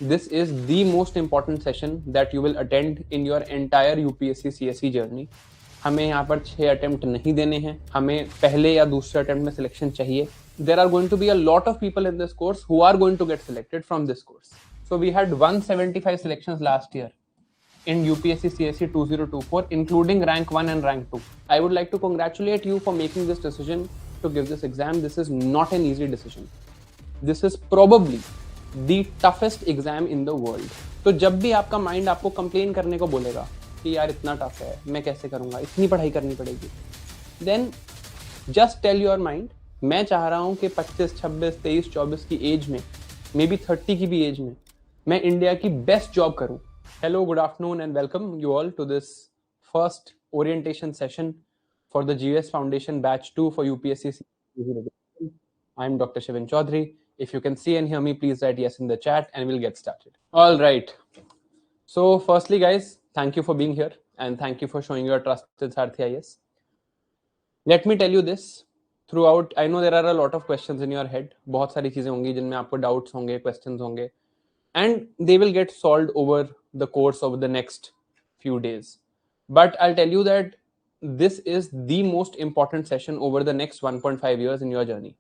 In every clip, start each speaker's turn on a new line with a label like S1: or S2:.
S1: this is the most important session that you will attend in your entire UPSC CSE journey. हमें यहाँ पर 6 attempt नहीं देने हैं, हमें पहले या दूसरे अटेम्प्ट में सिलेक्शन चाहिए. There are going to be a lot of people in this course who are going to get selected from this course. So we had 175 selections last year in UPSC CSE 2024, including rank 1 and rank 2. I would like to congratulate you for making this decision to give this exam. This is not an easy decision. This is probably the toughest exam in the world. तो जब भी आपका mind आपको complain करने को बोलेगा कि यार इतना टफ है, मैं कैसे करूंगा, इतनी पढ़ाई करनी पड़ेगी, then just tell your mind, मैं चाह रहा हूं कि 25, 26, 23, 24 की एज में, मे बी 30 की भी एज में, मैं इंडिया की बेस्ट जॉब करूं. Hello, good afternoon and welcome you all to this first orientation session for the GS Foundation Batch 2 for UPSC. I'm Dr. Shivan Chaudhary. If you can see and hear me, please write yes in the chat and we'll get started. All right. So firstly, guys, thank you for being here and thank you for showing your trust in Saarthi IAS. Let me tell you this. Throughout, I know there are a lot of questions in your head. बहुत सारी चीजें होंगी जिनमें आपको doubts होंगे, questions होंगे, and they will get solved over the course of the next few days. But I'll tell you that this is the most important session over the next 1.5 years in your journey.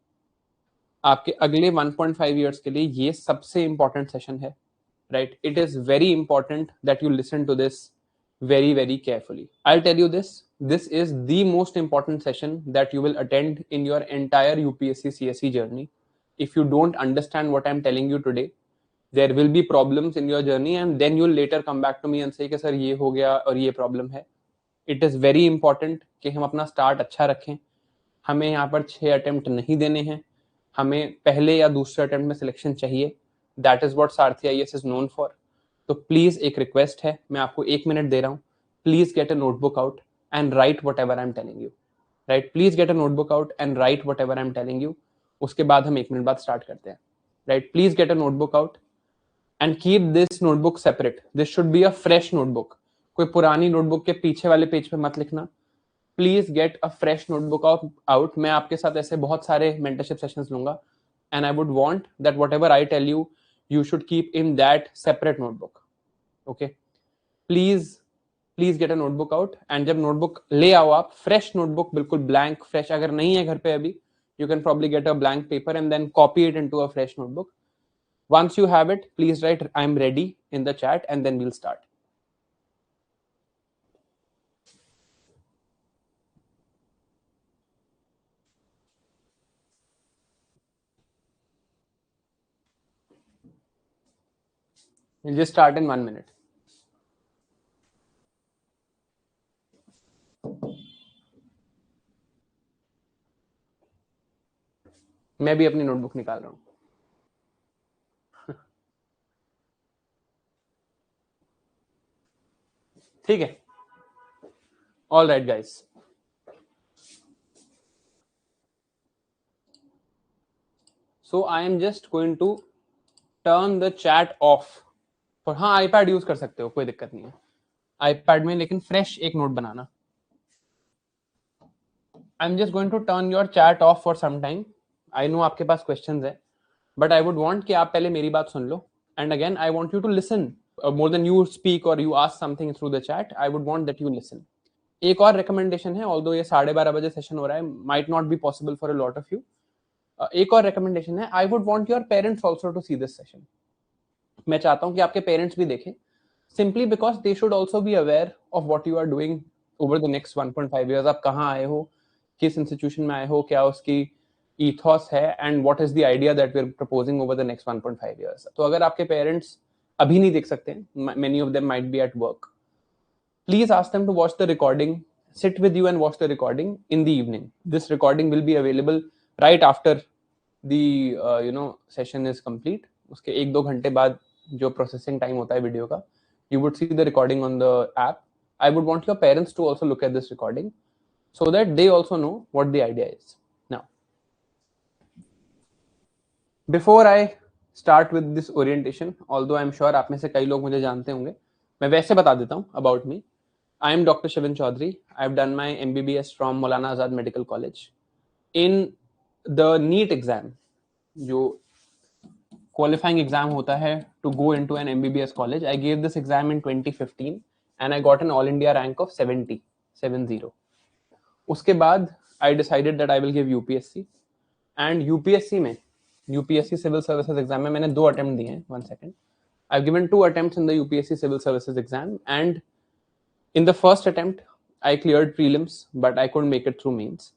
S1: आपके अगले 1.5 years के लिए ये सबसे important session है, right? It is very important that you listen to this very, very carefully. I'll tell you this. This is the most important session that you will attend in your entire UPSC CSE journey. If you don't understand what I'm telling you today, there will be problems in your journey and then you'll later come back to me and say कि sir ये हो गया और ये problem है. It is very important कि हम अपना स्टार्ट अच्छा रखें. हमें यहाँ पर 6 अटेम्प्ट नहीं देने हैं, हमें पहले या दूसरे अटेम्प्ट में सिलेक्शन चाहिए. That is what Sarathi IAS is known for. तो प्लीज एक रिक्वेस्ट है, मैं आपको 1 मिनट दे रहा हूँ. Please get a notebook out and right what ever I am telling you. Right, please get a notebook out and right what ever I am telling you. उसके बाद हम 1 मिनट बाद स्टार्ट करते हैं. Right, please get a notebook out and keep this notebook separate. This should be a fresh notebook. कोई पुरानी notebook के पीछे वाले पेज पे मत लिखना. Please get a fresh notebook out. मैं आपके साथ ऐसे बहुत सारे मेंटरशिप सेशंस लूंगा and I would want that whatever I tell you, you should keep in that separate notebook. Okay, please get a notebook out and जब notebook ले आओ आप, fresh notebook, बिल्कुल blank fresh. अगर नहीं है घर पे अभी, you can probably get a blank paper and then copy it into a fresh notebook. Once you have it, please write I'm ready in the chat and then we'll start. We'll just start in 1 minute. मैं भी अपनी notebook निकाल रहा हूँ. ठीक है. All right, guys. So I am just going to turn the chat off. और हाँ, iPad यूज कर सकते हो, कोई दिक्कत नहीं है iPad में, लेकिन फ्रेश एक नोट बनाना. I am just going to turn your chat off for some time. I know आपके पास क्वेश्चंस है, बट आई वुड वांट कि आप पहले मेरी बात सुन लो. And again I want you to listen more than you speak और you ask something through the chat. I would want that you listen. एक और रिकमेंडेशन है, ऑल्दो ये 12:30 बजे सेशन हो रहा है, might not be possible for a lot of you. एक और रिकमेंडेशन है, I would want your parents also to see this session. मैं चाहता हूं कि आपके पेरेंट्स भी देखें, simply because they should also be aware of what you are doing over the next 1.5 years. आप कहाँ आए हो, किस इंस्टीट्यूशन में आए हो, क्या उसकी ethos है, and what is the idea that we are proposing over the next 1.5 years. तो अगर आपके पेरेंट्स अभी नहीं देख सकते, many of them might be at work, please ask them to watch the recording, sit with you and watch the recording in the evening. This recording will be available right after the session is complete. उसके 1-2 घंटे बाद जो processing time होता है video का, you would see the recording on the app. I would want your parents to also look at this recording so that they also know what the idea is. Now, before I start with this orientation, although I'm sure आप में से कई लोग मुझे जानते होंगे, मैं वैसे बता देता हूँ about me. I am Dr. Shivan Chaudhary. I've done my MBBS from Maulana Azad Medical College. In the NEET exam, जो qualifying exam होता है to go into an MBBS college. I gave this exam in 2015 and I got an all India rank of 70. उसके बाद I decided that I will give UPSC and UPSC में UPSC Civil Services exam में मैंने 2 attempt दिए हैं. 1 second. I've given 2 attempts in the UPSC Civil Services exam and in the first attempt I cleared prelims but I couldn't make it through mains,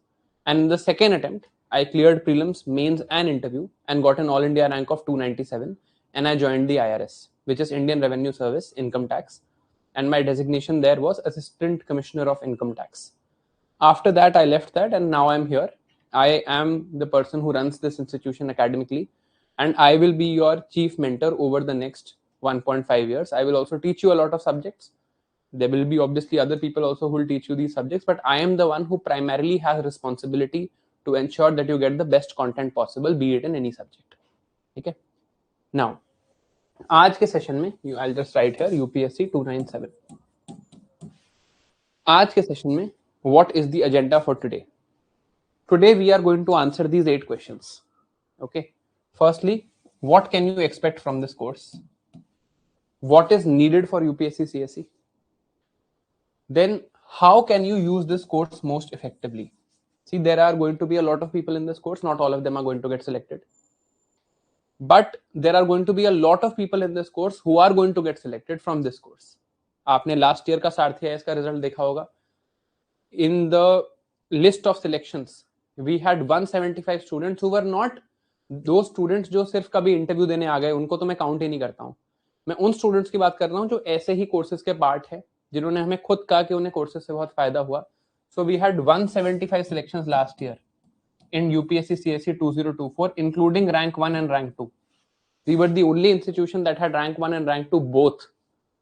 S1: and in the second attempt I cleared prelims, mains and interview and got an all India rank of 297 and I joined the IRS, which is Indian Revenue Service Income Tax, and my designation there was Assistant Commissioner of Income Tax. After that I left that and now I'm here. I am the person who runs this institution academically and I will be your chief mentor over the next 1.5 years. I will also teach you a lot of subjects. There will be obviously other people also who will teach you these subjects, but I am the one who primarily has responsibility to ensure that you get the best content possible, be it in any subject. Okay. Now, आज के session में I'll just write here UPSC 297. आज के session में what is the agenda for today? Today we are going to answer these 8 questions. Okay. Firstly, what can you expect from this course? What is needed for UPSC CSE? Then how can you use this course most effectively? See, there are going to be a lot of people in this course. Not all of them are going to get selected. But there are going to be a lot of people in this course who are going to get selected from this course. आपने last year का सारथी IAS का result देखा होगा. In the list of selections, we had 175 students who were not those students जो सिर्फ कभी interview देने आ गए, उनको तो मैं काउंट ही नहीं करता हूँ. मैं उन स्टूडेंट्स की बात कर रहा हूँ जो ऐसे ही कोर्सेज के पार्ट है, जिन्होंने हमें खुद कहा कि उन्हें कोर्सेज से बहुत फायदा हुआ. So we had 175 selections last year in UPSC CSE 2024, including rank 1 and rank 2. We were the only institution that had rank 1 and rank 2 both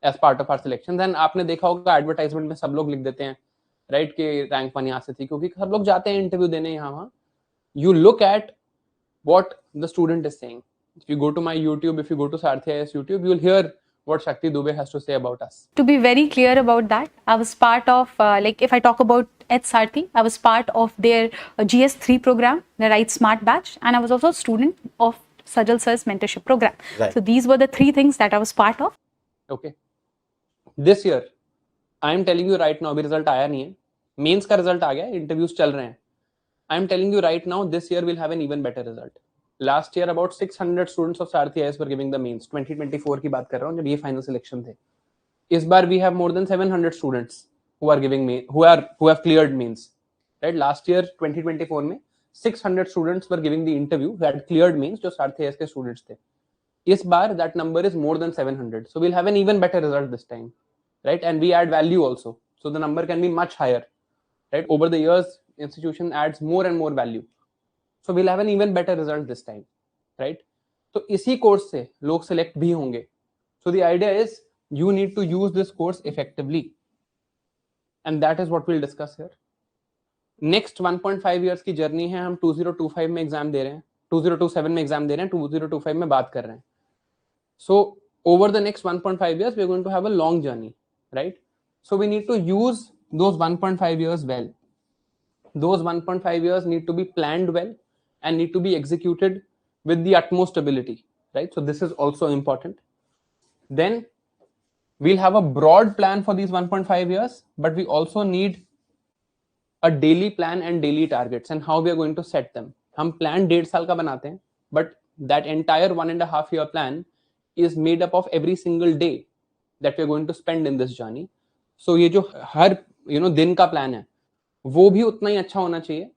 S1: as part of our selections. And आपने देखा होगा advertisement में सब लोग लिख देते हैं, right, कि rank 1 यहाँ से थी, क्योंकि सब लोग जाते हैं इंटरव्यू देने यहाँ वहाँ. You look at what the student is saying. If you go to my YouTube, if you go to Sarthi IAS YouTube, you'll hear what Shakti Dubey has to say about us.
S2: To be very clear about that, I was part of, if I talk about at Sarthi, I was part of their GS3 program, the Write Smart batch, and I was also a student of Sajal Sir's mentorship program. Right. So these were the 3 things that I was part of.
S1: Okay. This year, I am telling you right now, अभी result आया नहीं है. Mains का result आ गया, interviews चल रहे हैं. I am telling you right now, this year will have an even better result. Last year, about 600 students of Sarthi IAS were giving the mains. 2024 की बात कर रहा हूँ जब ये final selection थे. इस बार we have more than 700 students who are giving main, who have cleared mains. Right? Last year 2024 में 600 students were giving the interview who had cleared mains जो Sarthi IAS के students थे. इस बार that number is more than 700. So we'll have an even better result this time. Right? And we add value also. So the number can be much higher. Right? Over the years, institution adds more and more value. So we'll have an even better result this time, right? So इसी course से लोग select भी होंगे. So the idea is you need to use this course effectively, and that is what we'll discuss here. Next 1.5 years की journey है, हम 2025 में exam दे रहे हैं, 2027 में exam दे रहे हैं, 2025 में बात कर रहे हैं. So over the next 1.5 years, we're going to have a long journey, right? So we need to use those 1.5 years well. Those 1.5 years need to be planned well and need to be executed with the utmost ability, right? So this is also important. Then we'll have a broad plan for these 1.5 years, but we also need a daily plan and daily targets and how we are going to set them. हम plan 1.5 साल का बनाते हैं, but that entire 1.5 year plan is made up of every single day that we are going to spend in this journey. So ये जो हर दिन का plan है, वो भी उतना ही अच्छा होना चाहिए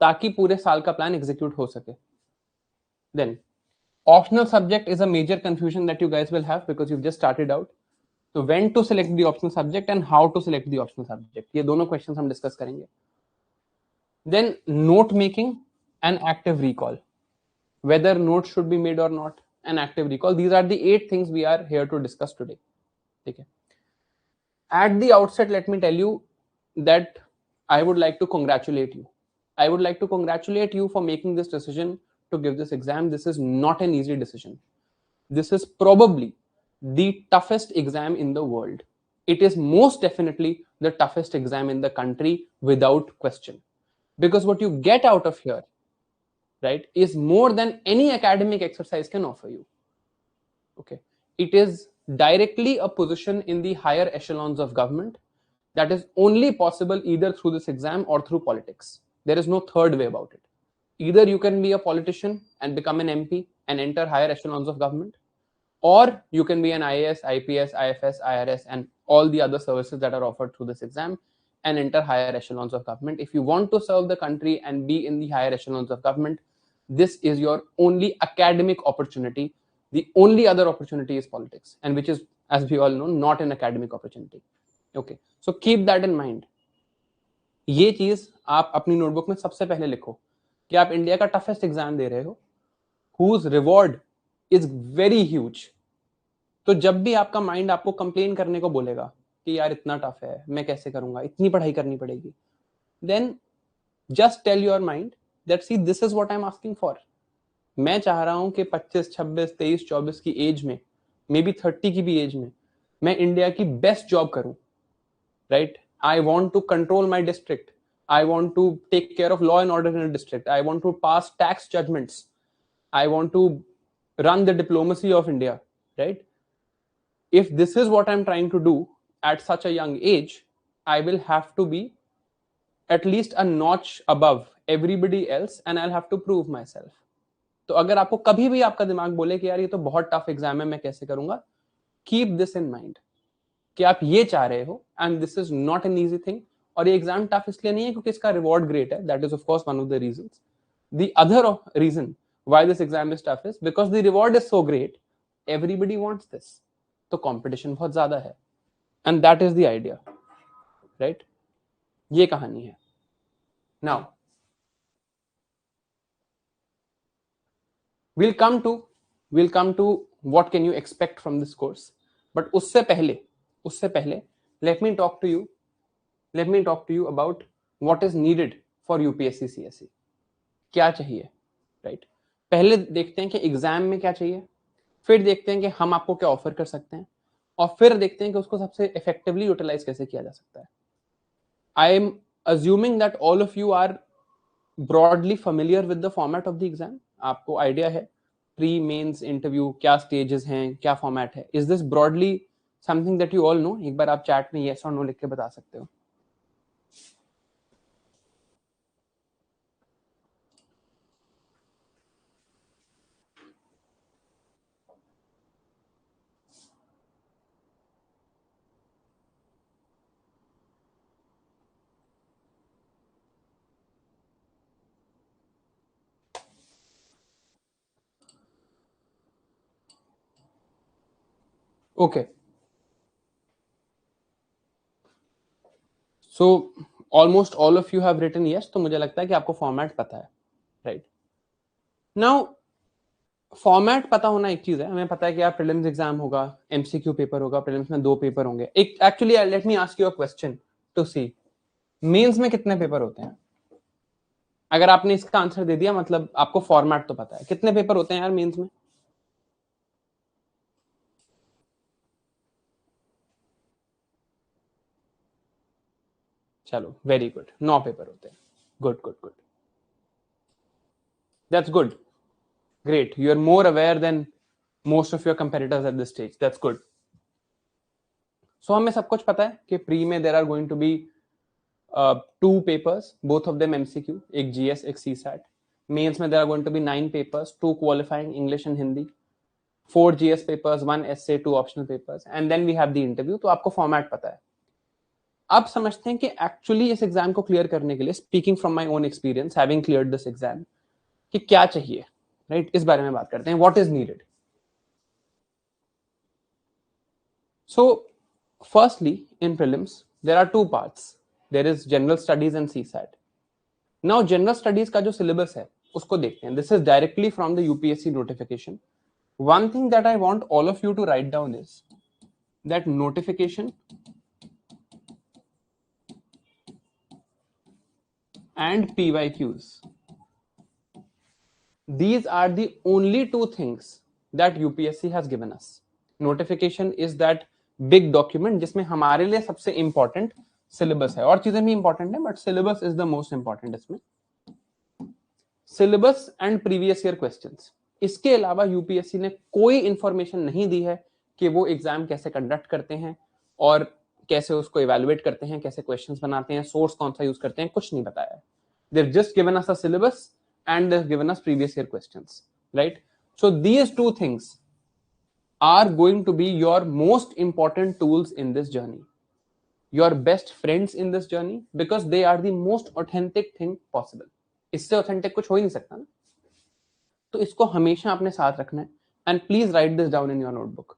S1: ताकि पूरे साल का प्लान एग्जीक्यूट हो सके. Then optional subject is a major confusion that you guys will have because you've just started out. So when to select the optional subject and how to select the optional subject, ये दोनों questions हम discuss करेंगे. Then note making and active recall, whether notes should be made or not, and active recall. These are the 8 things we are here to discuss today. Okay. At the outset, let me tell you that I would like to congratulate you. I would like to congratulate you for making this decision to give this exam. This is not an easy decision. This is probably the toughest exam in the world. It is most definitely the toughest exam in the country without question. Because what you get out of here, right, is more than any academic exercise can offer you. Okay, it is directly a position in the higher echelons of government that is only possible either through this exam or through politics. There is no third way about it. Either you can be a politician and become an MP and enter higher echelons of government, or you can be an IAS, IPS, IFS, IRS, and all the other services that are offered through this exam and enter higher echelons of government. If you want to serve the country and be in the higher echelons of government, this is your only academic opportunity. The only other opportunity is politics, and which is, as we all know, not an academic opportunity. Okay, so keep that in mind. ये चीज आप अपनी notebook में सबसे पहले लिखो कि आप इंडिया का टफेस्ट एग्जाम दे रहे हो, whose reward is very huge. तो जब भी आपका माइंड आपको कंप्लेन करने को बोलेगा कि यार इतना टफ है, मैं कैसे करूंगा, इतनी पढ़ाई करनी पड़ेगी, then just tell your mind that see this is what I am asking for. मैं चाह रहा हूं कि 25, 26, 23, 24 की एज में, मे बी 30 की भी एज में, मैं इंडिया की बेस्ट जॉब करूं, right? I want to control my district. I want to take care of law and order in a district. I want to pass tax judgments. I want to run the diplomacy of India, right? If this is what I'm trying to do at such a young age, I will have to be at least a notch above everybody else and I'll have to prove myself. तो अगर आपको कभी भी आपका दिमाग बोले कि यार ये तो बहुत टफ एग्जाम है, मैं कैसे करूंगा, keep this in mind कि आप ये चाह रहे हो and this is not an easy thing. और ये एग्जाम टफ इसलिए नहीं है क्योंकि इसका रिवॉर्ड ग्रेट है. That is of course one of the reasons. The other reason why this exam is tough is because the reward is so great, everybody wants this. तो competition बहुत ज्यादा है and that is the idea, right? ये कहानी है. Now we'll come to what can you expect from this course, but उससे पहले let me talk to you about what is needed for UPSC CSE. क्या चाहिए, राइट? पहले देखते हैं कि एग्जाम में क्या चाहिए, फिर देखते हैं कि हम आपको क्या ऑफर कर सकते हैं, और फिर देखते हैं कि उसको सबसे इफेक्टिवली यूटिलाइज कैसे किया जा सकता है. I am assuming that all of you are broadly familiar with the format of the exam. आपको आइडिया है प्री मेंस इंटरव्यू क्या स्टेजेस हैं, क्या फॉर्मेट है. Is this broadly something that you all know? एक बार आप चैट में येस और नो लिख के बता सकते हो. Okay. So almost all of you have written yes. तो मुझे लगता है कि आपको फॉर्मेट पता है, राइट? नाउ फॉर्मेट पता होना एक चीज है. हमें पता है कि यार प्रीलिम्स एग्जाम होगा, एमसीक्यू पेपर होगा, प्रीलिम्स में 2 पेपर होंगे. एक actually let me ask you a question to see, mains में कितने पेपर होते हैं? अगर आपने इसका आंसर दे दिया मतलब आपको फॉर्मेट तो पता है. कितने पेपर होते हैं यार मेंस में? चलो वेरी गुड, 9 पेपर होते हैं. Good good good, that's good, great. You are more aware than most of your competitors at this stage. That's good. So हमें सब कुछ पता है कि प्री में there are going to be 2 papers, both of them MCQ, एक GS एक CSAT. Mains में there are going to be 9 papers, 2 qualifying English and Hindi, 4 GS papers, 1 essay, 2 optional papers, and then we have the interview. तो आपको format पता है. अब समझते हैं कि एक्चुअली इस एग्जाम को क्लियर करने के लिए, speaking from my own experience having cleared this exam, कि क्या चाहिए, राइट? इस बारे में बात करते हैं. What is needed? So firstly in prelims there are 2 parts. There is general studies and CSAT. Now general studies का जो सिलेबस है उसको देखते हैं. This is directly from the UPSC notification. One thing that I want all of you to write down is that notification and PYQs, these are the only 2 things that UPSC has given us. Notification is that big document जिसमें हमारे लिए सबसे important syllabus है. और चीजें भी important है, but syllabus is the most important. इसमें syllabus and previous year questions, इसके अलावा यूपीएससी ने कोई इंफॉर्मेशन नहीं दी है कि वो एग्जाम कैसे कंडक्ट करते हैं और कैसे उसको इवेलुएट करते हैं, कैसे क्वेश्चंस बनाते हैं, सोर्स कौन सा यूज करते हैं, कुछ नहीं बताया है. They've just given us a syllabus and they've given us previous year questions, right? So these two things are going to be your most important tools in this journey, your best friends in this journey, because they are the most authentic thing possible. इससे authentic कुछ हो ही नहीं सकता ना. तो इसको हमेशा अपने साथ रखना है. And please write this down in your notebook.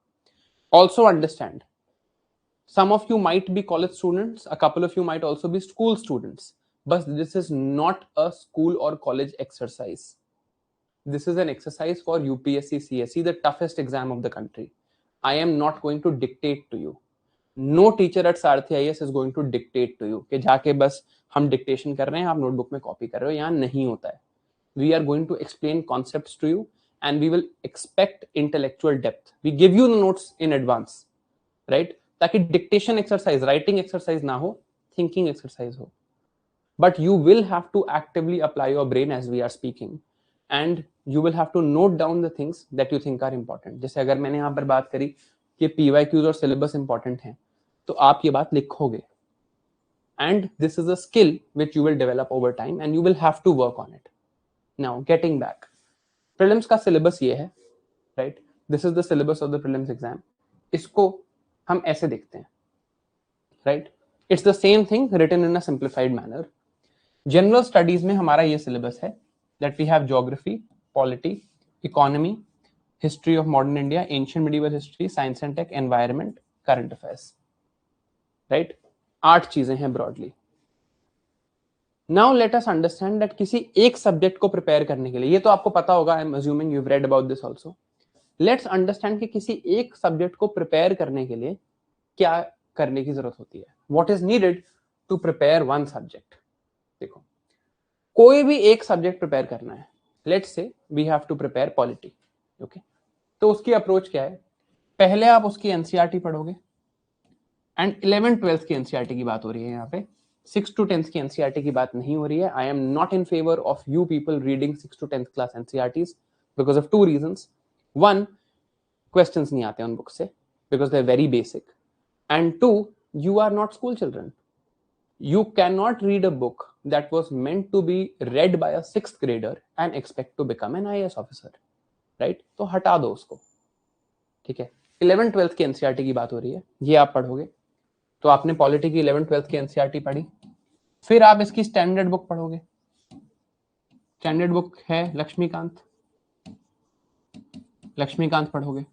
S1: Also understand, some of you might be college students, a couple of you might also be school students, but this is not a school or college exercise. This is an exercise for UPSC CSE, the toughest exam of the country. I am not going to dictate to you. No teacher at Sarthi IAS is going to dictate to you कि जाके बस हम dictation कर रहे हैं, आप notebook में copy कर रहे हो. यहाँ नहीं होता है. We are going to explain concepts to you and we will expect intellectual depth. We give you the notes in advance, right? ताकि डिक्टेशन एक्सरसाइज, राइटिंग एक्सरसाइज ना हो, थिंकिंग एक्सरसाइज हो. But you will have to actively apply your brain as we are speaking and you will have to note down the things that you think are important. जैसे अगर मैंने यहाँ पर बात करी कि पीवाईक्यूज और सिलेबस इंपॉर्टेंट हैं, तो आप ये बात लिखोगे. And this is a skill which you will develop over time and you will have to work on it. Now getting back, prelims का सिलेबस ये है, right? This is the syllabus of the prelims exam. इसको हम ऐसे देखते हैं, right? It's the same thing written in a simplified manner. General studies में हमारा ये सिलेबस है that we have geography, polity, economy, history of modern India, ancient medieval history, science and tech, environment, current affairs, right? 8 चीजें हैं broadly. Now let us understand that किसी एक subject को prepare करने के लिए, ये तो आपको पता होगा, आई am assuming you have read about this also. Let's understand कि किसी एक सब्जेक्ट को प्रिपेयर करने के लिए क्या करने की जरूरत होती है. What is needed to prepare one subject. देखो, कोई भी एक सब्जेक्ट प्रिपेयर करना है. Let's say we have to prepare polity, okay? तो उसकी अप्रोच क्या है? पहले आप उसकी एनसीईआरटी पढ़ोगे. एंड 11th 12th की एनसीईआरटी की बात हो रही है यहाँ पे. 6 to 10th की एनसीईआरटी की बात नहीं हो रही है. I am not in favour of you people reading 6 to 10th class NCERTs because of 2 reasons. One, questions नहीं आते उन बुक से because they're very basic. And 2, you are not school children. You cannot read a book that was meant to be read by a 6th grader and expect to become an IAS officer, right? तो हटा दो उसको, ठीक है? 11th 12th की NCERT की बात हो रही है, ये आप पढ़ोगे. तो आपने पॉलिटी की 11th 12th की एनसीईआरटी पढ़ी, फिर आप इसकी स्टैंडर्ड बुक पढ़ोगे. स्टैंडर्ड बुक है लक्ष्मीकांत पढ़ोगे.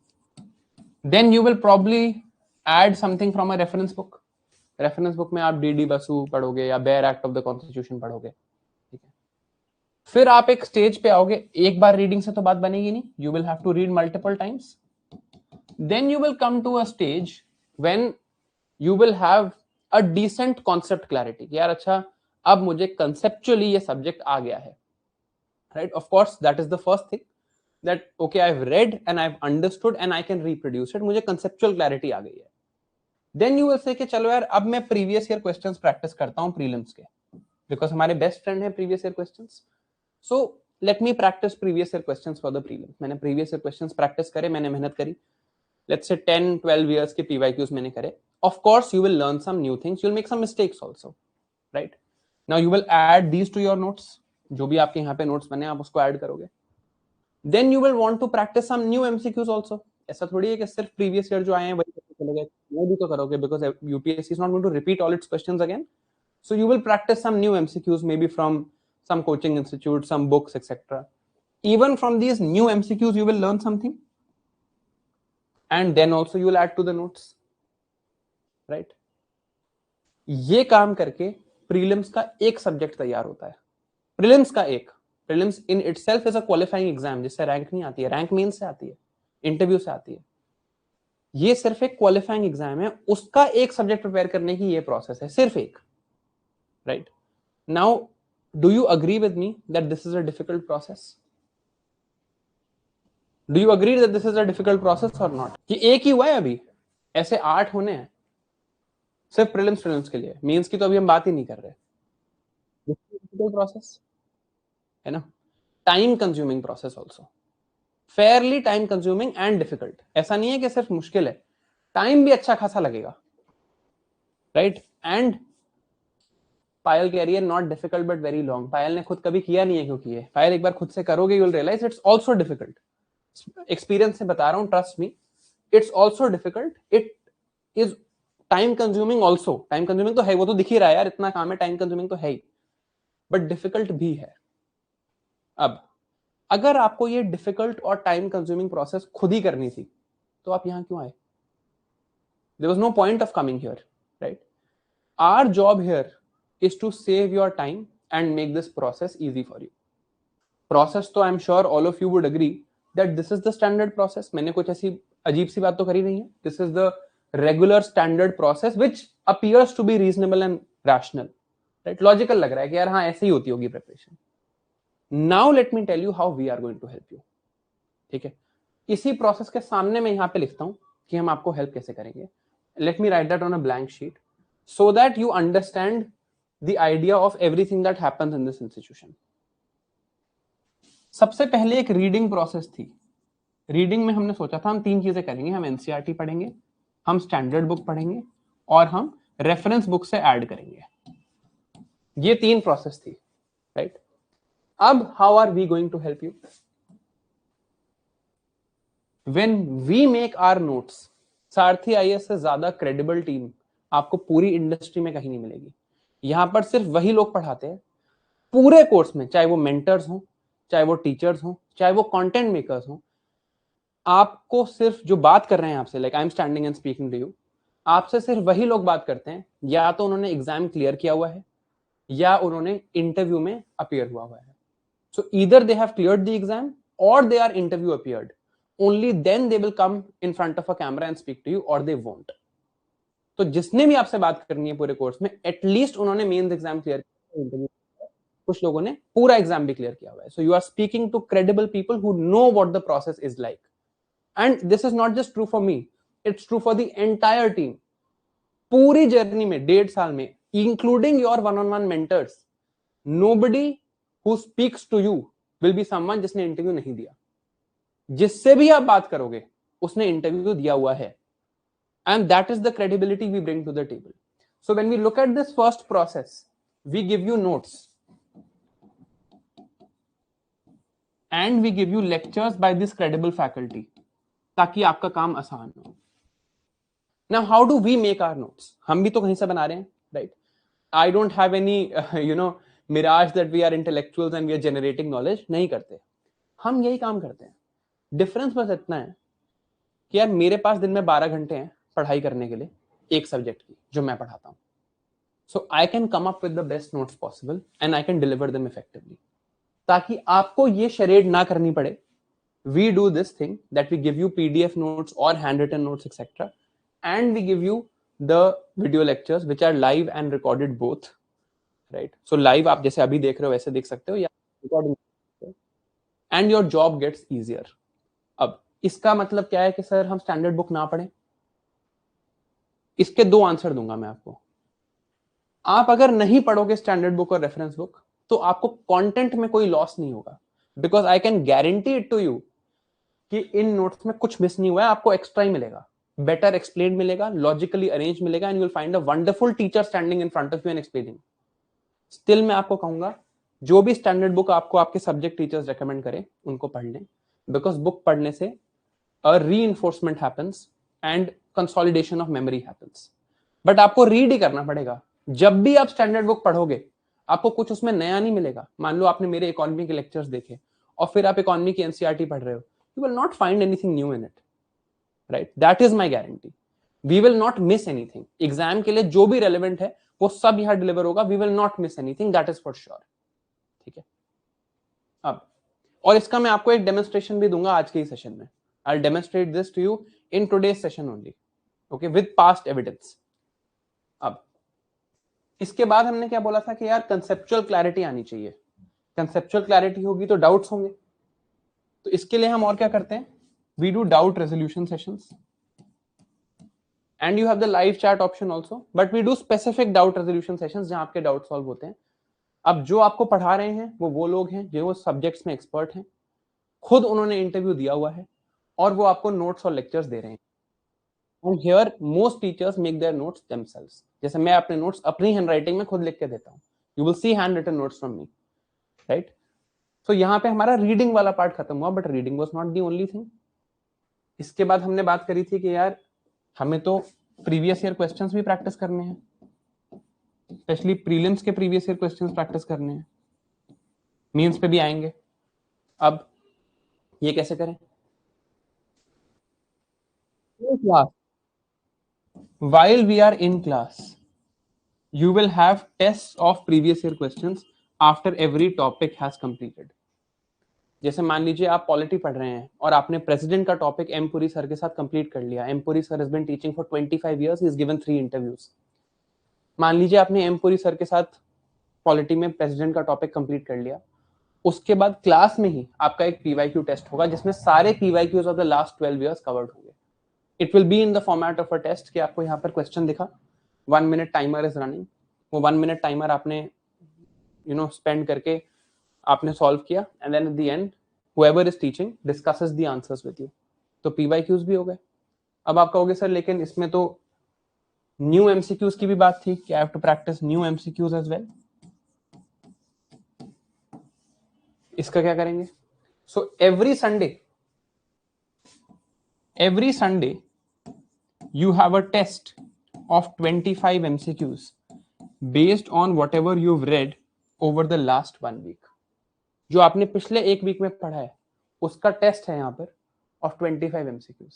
S1: Then you will probably add something from a reference book. Reference book में आप डी बसु पढ़ोगे या bare act of the constitution पढ़ोगे, ठीक है? फिर आप एक स्टेज पे आओगे. एक बार रीडिंग से तो बात बनेगी नहीं, you will have to read multiple times. Then you will come to a stage when you will have a decent concept clarity. यार अच्छा, अब मुझे कंसेप्चुअली ये सब्जेक्ट आ गया है, right? Of course that is the first thing, that okay, I've read and I've understood and I can reproduce it. मुझे conceptual clarity आ गई है. Then you will say कि चलो यार, अब मैं previous year questions practice करता हूँ prelims के, because हमारे best friend है previous year questions. So let me practice previous year questions for the prelims. मैंने previous year questions practice करे, मैंने मेहनत करी. Let's say 10-12 years के PYQs मैंने करे. Of course, you will learn some new things. You'll make some mistakes also, right? Now you will add these to your notes. जो भी आपके यहाँ पे notes बने, आप उसको add करोगे. Then you will want to practice some new MCQs also. ऐसा थोड़ी है कि सिर्फ previous year जो आए हैं वही चले गए, वो भी तो करोगे, because UPSC is not going to repeat all its questions again. So you will practice some new MCQs, maybe from some coaching institute, some books, etc. Even from these new MCQs, you will learn something, and then also you will add to the notes, right? ये काम करके prelims का एक subject तैयार होता है. prelims का एक, prelims in itself is a qualifying exam, जिससे रैंक नहीं आती है, रैंक मेन से आती है, इंटरव्यू से आती है. ये सिर्फ एक क्वालिफाइंग एग्जाम है, उसका एक सब्जेक्ट प्रिपेयर करने की ये प्रोसेस है, सिर्फ एक, right? Now do you agree with me that this is a difficult process? Do you agree that this is a difficult process और नॉट? कि एक ही हुआ है अभी, ऐसे 8 होने हैं सिर्फ प्रीलिम्स के लिए. मेंस की तो अभी हम बात ही नहीं कर रहे. डिफिकल्ट प्रोसेस है ना, time consuming process also. Fairlie time consuming and difficult. ऐसा नहीं है कि सिर्फ मुश्किल है, टाइम भी अच्छा खासा लगेगा, राइट। एंड पायल कह रही है not difficult but very long. Payal ने खुद कभी किया नहीं है, क्योंकि ये पायल एक बार खुद से करोगे you will realise it's also difficult. Experience से बता रहा हूं, trust me, it's also difficult, it is time consuming also. Time consuming तो है, वो तो दिख ही रहा है यार, इतना काम है, टाइम कंज्यूमिंग तो है ही, बट डिफिकल्ट भी है। अब अगर आपको ये डिफिकल्ट और टाइम कंज्यूमिंग प्रोसेस खुद ही करनी थी तो आप यहां क्यों आए? There was no point of coming here, right. Our job here is to save your time and make this process easy for you. Process तो I am sure all of you would agree that this is the standard process. मैंने कुछ ऐसी अजीब सी बात तो करी नहीं है। This is the regular standard process which appears to be reasonable and rational, right. Logical लग रहा है कि यार हाँ ऐसे ही होती होगी preparation. Now let me tell you how we are going to help you, ठीक है। इसी प्रोसेस के सामने मैं यहां पे लिखता हूं कि हम आपको हेल्प कैसे करेंगे। Let me right that on a blank sheet so that you understand the idea of everything that happens in this institution. सबसे पहले एक रीडिंग प्रोसेस थी। रीडिंग में हमने सोचा था हम 3 चीजें करेंगे, हम एनसीईआरटी पढ़ेंगे, हम स्टैंडर्ड बुक पढ़ेंगे और हम रेफरेंस बुक से ऐड करेंगे। ये 3 प्रोसेस थी, राइट। अब how are we going to help you? When we make our notes, Sarathi IAS से ज्यादा क्रेडिबल टीम आपको पूरी इंडस्ट्री में कहीं नहीं मिलेगी। यहां पर सिर्फ वही लोग पढ़ाते हैं पूरे कोर्स में, चाहे वो मेंटर्स हो, चाहे वो टीचर्स हो, चाहे वो कंटेंट मेकर्स हो। आपको सिर्फ जो बात कर रहे हैं आपसे, like I am standing and speaking to you, आपसे सिर्फ वही लोग बात करते हैं या तो उन्होंने एग्जाम क्लियर किया हुआ है या उन्होंने इंटरव्यू में अपीयर हुआ है। So either they have cleared the exam और they are interview appeared, only then they will come in front of a camera and speak to you, और दे वोंट। तो जिसने भी आपसे बात करनी है पूरे कोर्स में, एटलीस्ट उन्होंने मेंस एग्जाम क्लियर किया, इंटरव्यू, कुछ लोगों ने पूरा एग्जाम भी क्लियर किया हुआ है। So you are speaking to credible people who know what the process is like. And this is not just true for me, it's true for the entire team. पूरी journey में 1.5 साल में, including your one on one mentors, nobody who speaks to you will be someone जिसने interview नहीं दिया। जिससे भी आप बात करोगे उसने इंटरव्यू दिया हुआ है, and that is the credibility we bring to the table. So when we look at this first process, we give you notes and we give you lectures by this credible faculty ताकि आपका काम आसान हो। Now how do we make our notes? हम भी तो कहीं से बना रहे हैं, right? I don't have any mirage that we are intellectuals and we are generating knowledge, नहीं करते। हम यही काम करते हैं। डिफरेंस बस इतना है कि यार मेरे पास दिन में 12 घंटे हैं पढ़ाई करने के लिए एक सब्जेक्ट की जो मैं पढ़ाता हूं। So I can come up with the best notes possible and I can deliver them effectively, ताकि आपको ये शरेड ना करनी पड़े। We do this thing that we give you PDF notes और hand written notes etcetera, and we give you the video lectures which are live and recorded both, right. So live आप जैसे अभी देख रहे हो वैसे देख सकते हो, या recording, and your job gets easier. अब इसका मतलब क्या है कि सर हम स्टैंडर्ड बुक ना पढ़ें? इसके 2 आंसर दूंगा मैं आपको। आप अगर नहीं पढ़ोगे स्टैंडर्ड बुक और रेफरेंस बुक तो आपको कंटेंट में कोई लॉस नहीं होगा, because I can guarantee it to you कि इन नोट्स में कुछ मिस नहीं हुआ है, आपको एक्स्ट्रा ही मिलेगा, बेटर एक्सप्लेन मिलेगा, लॉजिकली अरेंज मिलेगा, and you will find a wonderful teacher standing in front of you and explaining. Still मैं आपको कहूंगा जो भी स्टैंडर्ड बुक आपको आपके सब्जेक्ट टीचर्स रेकमेंड करें उनको पढ़ लें, बिकॉज बुक पढ़ने से a reinforcement happens and consolidation of memory happens. But आपको रीड ही करना पड़ेगा। जब भी आप स्टैंडर्ड बुक पढ़ोगे आपको कुछ उसमें नया नहीं मिलेगा। मान लो आपने मेरे इकोनॉमी के लेक्चर्स देखे और फिर आप इकोनॉमी की एनसीईआरटी पढ़ रहे हो, you will not find anything new in it, right. That is my guarantee. We will not miss anything. Exam के लिए जो भी रेलेवेंट है वो सब यहां डिलीवर होगा। We will not miss anything, that is for sure, ठीक है। अब और इसका मैं आपको एक डेमोन्स्ट्रेशन भी दूंगा आज के ही सेशन में। I will demonstrate this to you in today's session only, okay, with past evidence. अब इसके बाद हमने क्या बोला था कि यार कंसेप्चुअल क्लैरिटी आनी चाहिए। कंसेप्चुअल क्लैरिटी होगी तो डाउट्स होंगे। तो इसके लिए हम और क्या करते हैं, we do doubt resolution sessions, and you have the live chat option also, but we do specific doubt resolution sessions जहां आपके डाउट सॉल्व होते हैं। अब जो आपको पढ़ा रहे हैं वो लोग हैं जो वो सब्जेक्ट्स में एक्सपर्ट हैं, खुद उन्होंने इंटरव्यू दिया हुआ है और वो आपको नोट्स और लेक्चर्स दे रहे हैं। And here most teachers make their notes themselves. जैसे मैं अपने नोट्स अपनी हैंडराइटिंग में खुद लिख के देता हूँ, you will see hand written notes from me, right. So यहाँ पे हमारा रीडिंग वाला पार्ट खत्म हुआ, but reading was not the only thing. इसके बाद हमने बात करी थी कि यार हमें तो प्रीवियस ईयर क्वेश्चंस भी प्रैक्टिस करने हैं, स्पेशली प्रीलिम्स के प्रीवियस ईयर क्वेश्चंस प्रैक्टिस करने हैं, मेंस पे भी आएंगे। अब ये कैसे करें? Class, while we are in class, you will have tests of previous year questions after every topic has completed. जैसे मान लीजिए आप पॉलिटी पढ़ रहे हैं और आपने प्रेसिडेंट का टॉपिक एम पुरी सर के साथ कंप्लीट कर लिया। M Puri sir has been teaching for 25 years, he has given 3 interviews. मान लीजिए आपने एम पुरी सर के साथ पॉलिटी में प्रेसिडेंट का टॉपिक कंप्लीट कर लिया, उसके बाद क्लास में ही आपका एक पीवाईक्यू टेस्ट होगा जिसमें सारे PYQs of the last 12 years covered होंगे। It will be in the format of a test कि आपको यहाँ पर क्वेश्चन दिखा, 1 minute टाइमर इज रनिंग, वो 1 minute टाइमर आपने स्पेंड करके आपने सॉल्व किया, and then at the end whoever is teaching discusses the answers with you। तो पीवाईक्यूज भी हो गए। अब आप कहोगे सर लेकिन इसमें तो न्यू एमसीक्यूज की भी बात थी कि I have to practise new MCQs as well. इसका क्या करेंगे? So every Sunday you have a test of 25 MCQs based on whatever you've read over the last 1 week। जो आपने पिछले 1 वीक में पढ़ा है उसका टेस्ट है यहाँ पर ऑफ 25 MCQs।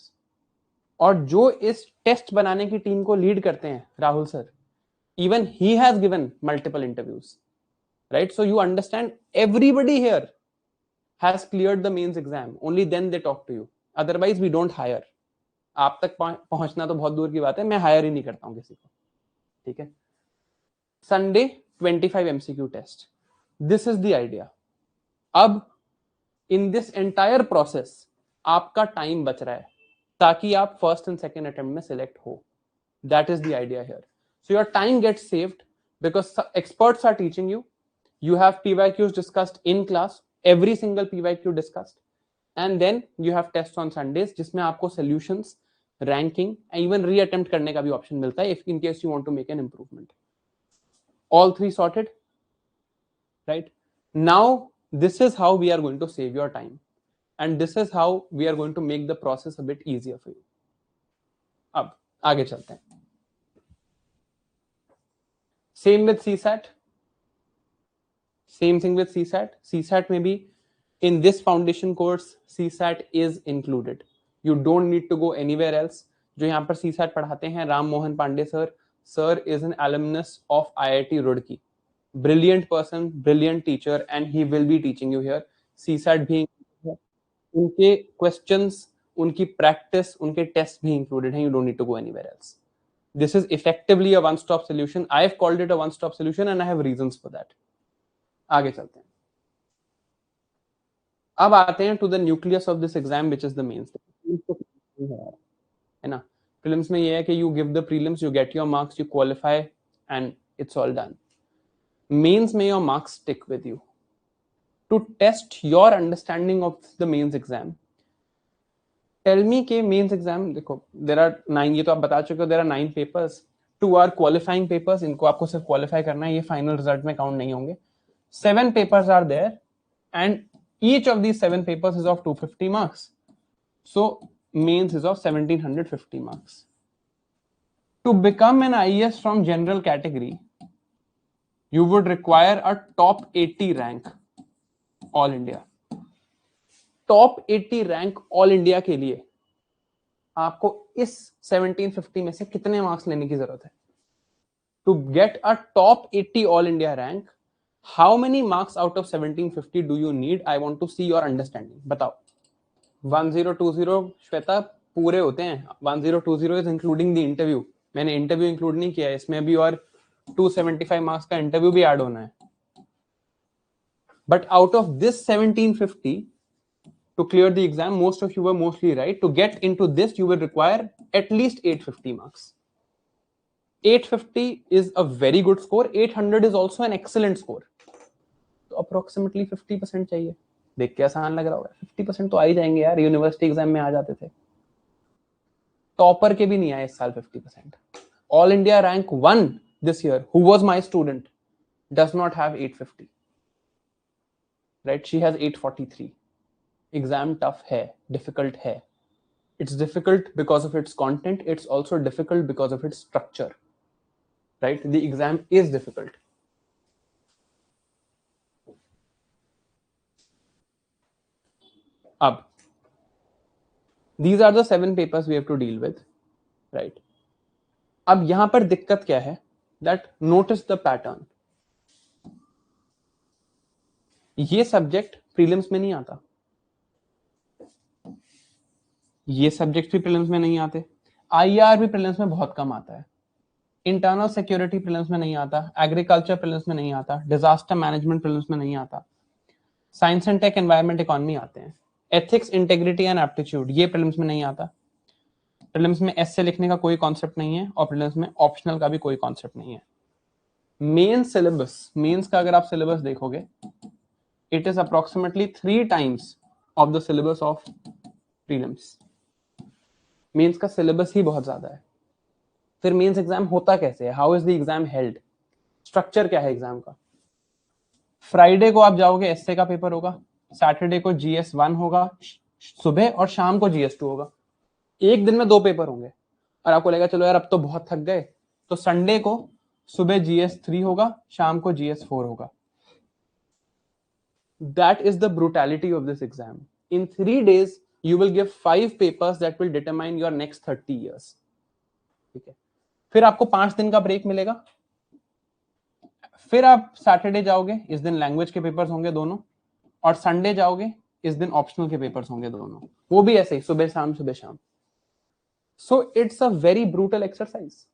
S1: और जो इस टेस्ट बनाने की टीम को लीड करते हैं Rahul sir, even he has given multiple interviews, right. So you understand everybody here has cleared the mains exam, only then they talk to you, otherwise we don't hire. आप तक पहुंचना तो बहुत दूर की बात है, मैं हायर ही नहीं करता हूं किसी को, ठीक है। Sunday 25 MCQ test, this is the idea. अब इन दिस एंटायर प्रोसेस आपका टाइम बच रहा है ताकि आप फर्स्ट एंड सेकेंड अटेम्प्ट में सिलेक्ट हो। That is the idea here. So your time gets saved because experts are teaching you, you have PYQs discussed in class, every single PYQ discussed, and then you have tests on Sundays जिसमें आपको solutions, ranking, and even reattempt करने का भी option मिलता है if in case you want to make an improvement. All 3 sorted, right? Now this is how we are going to save your time, and this is how we are going to make the process a bit easier for you. अब आगे चलते हैं। Same with CSAT. Same thing with CSAT. CSAT may be in this foundation course, CSAT is included. You don't need to go anywhere else. जो यहाँ पर CSAT पढ़ाते हैं Ram Mohan Pandey sir, sir is an alumnus of IIT Roorkee, brilliant person, brilliant teacher, and he will be teaching you here. CSAT भी उनके questions, उनकी practice, उनके tests भी included हैं. You don't need to go anywhere else. This is effectively a one-stop solution. I have called it a one-stop solution, and I have reasons for that. आगे चलते हैं। अब आते हैं to the nucleus of this exam which is the mains. है ना, prelims में ये है कि you give the prelims, you get your marks, you qualify, and it's all done. Mains में your marks stick with you to test your understanding of the mains exam. Tell me के mains exam, देखो there are 9, ये तो आप बता चुके हो, there are 9 papers, 2 are qualifying papers, इनको आपको सिर्फ क्वालिफाई करना है, ये फाइनल रिजल्ट में काउंट नहीं होंगे। 7 papers are there, and each of these 7 papers is of 250 marks. So mains is of 1750 marks. To become an IAS from general category, you would require a top 80 rank all India. Top 80 rank all India के लिए आपको इस 1750 में से कितने marks लेने की जरूरत है? To get a top 80 all India rank, how many marks out of 1750 do you need? I want to see your understanding. बताओ। 1020 श्वेता पूरे होते हैं, 1020 is including the interview. मैंने इंटरव्यू इंक्लूड नहीं किया है इसमें भी, और 275 मार्क्स का इंटरव्यू भी ऐड होना है। But out of this 1750 to clear the exam, most of you were mostly right. To get into this, you will require at least 850 marks. 850 is a very good score. 800 is also an excellent score. तो approximately 50% चाहिए। देख के आसान लग रहा होगा, 50% तो आ ही जाएंगे यार, यूनिवर्सिटी एग्जाम में आ जाते थे। टॉपर के भी नहीं आए इस साल 50%। All India rank 1 this year, who was my student, does not have 850, right, she has 843। Exam tough है, डिफिकल्ट है। It's difficult because of its content, it's also difficult because of its structure, right? The exam is difficult. Ab, these are the 7 papers we have to deal with, right? अब यहां पर दिक्कत क्या है, that notice the pattern. ये subject prelims में नहीं आता, ये सब्जेक्ट भी प्रीलिम्स में नहीं आते, आईआर भी प्रीलिम्स में बहुत कम आता है, इंटरनल सिक्योरिटी प्रीलिम्स में नहीं आता, एग्रीकल्चर प्रीलिम्स में नहीं आता, डिजास्टर मैनेजमेंट प्रीलिम्स में नहीं आता, science and tech, environment, economy आते हैं, एथिक्स, इंटेग्रिटी एंड एप्टीट्यूड ये प्रीलिम्स में नहीं आता। प्रीलिम्स में एस्से लिखने का कोई कॉन्सेप्ट नहीं है और प्रीलिम्स में ऑप्शनल का भी कोई कॉन्सेप्ट नहीं है। मेन सिलेबस, मेंस का अगर आप सिलेबस देखोगे, it is approximately 3 times of the syllabus of prelims. Mains का सिलेबस ही बहुत ज्यादा है। फिर मेंस एग्जाम होता कैसे है, how is the exam held, structure क्या है एग्जाम का। फ्राइडे को आप जाओगे, एस्से का पेपर होगा, सैटरडे को GS1 होगा सुबह और शाम को GS2 होगा, एक दिन में 2 पेपर होंगे। और आपको लगेगा चलो यार अब तो बहुत थक गए, तो संडे को सुबह GS3 होगा, शाम को GS4 होगा। That is the brutality of this exam. In 3 days you will give 5 papers that will determine your next 30 years. ठीक है, फिर आपको 5 दिन का ब्रेक मिलेगा, फिर आप सैटरडे जाओगे, इस दिन लैंग्वेज के पेपर्स होंगे दोनों, और संडे जाओगे, इस दिन ऑप्शनल के पेपर्स होंगे दोनों, वो भी ऐसे ही सुबह शाम सुबह शाम। So it's a very brutal exercise.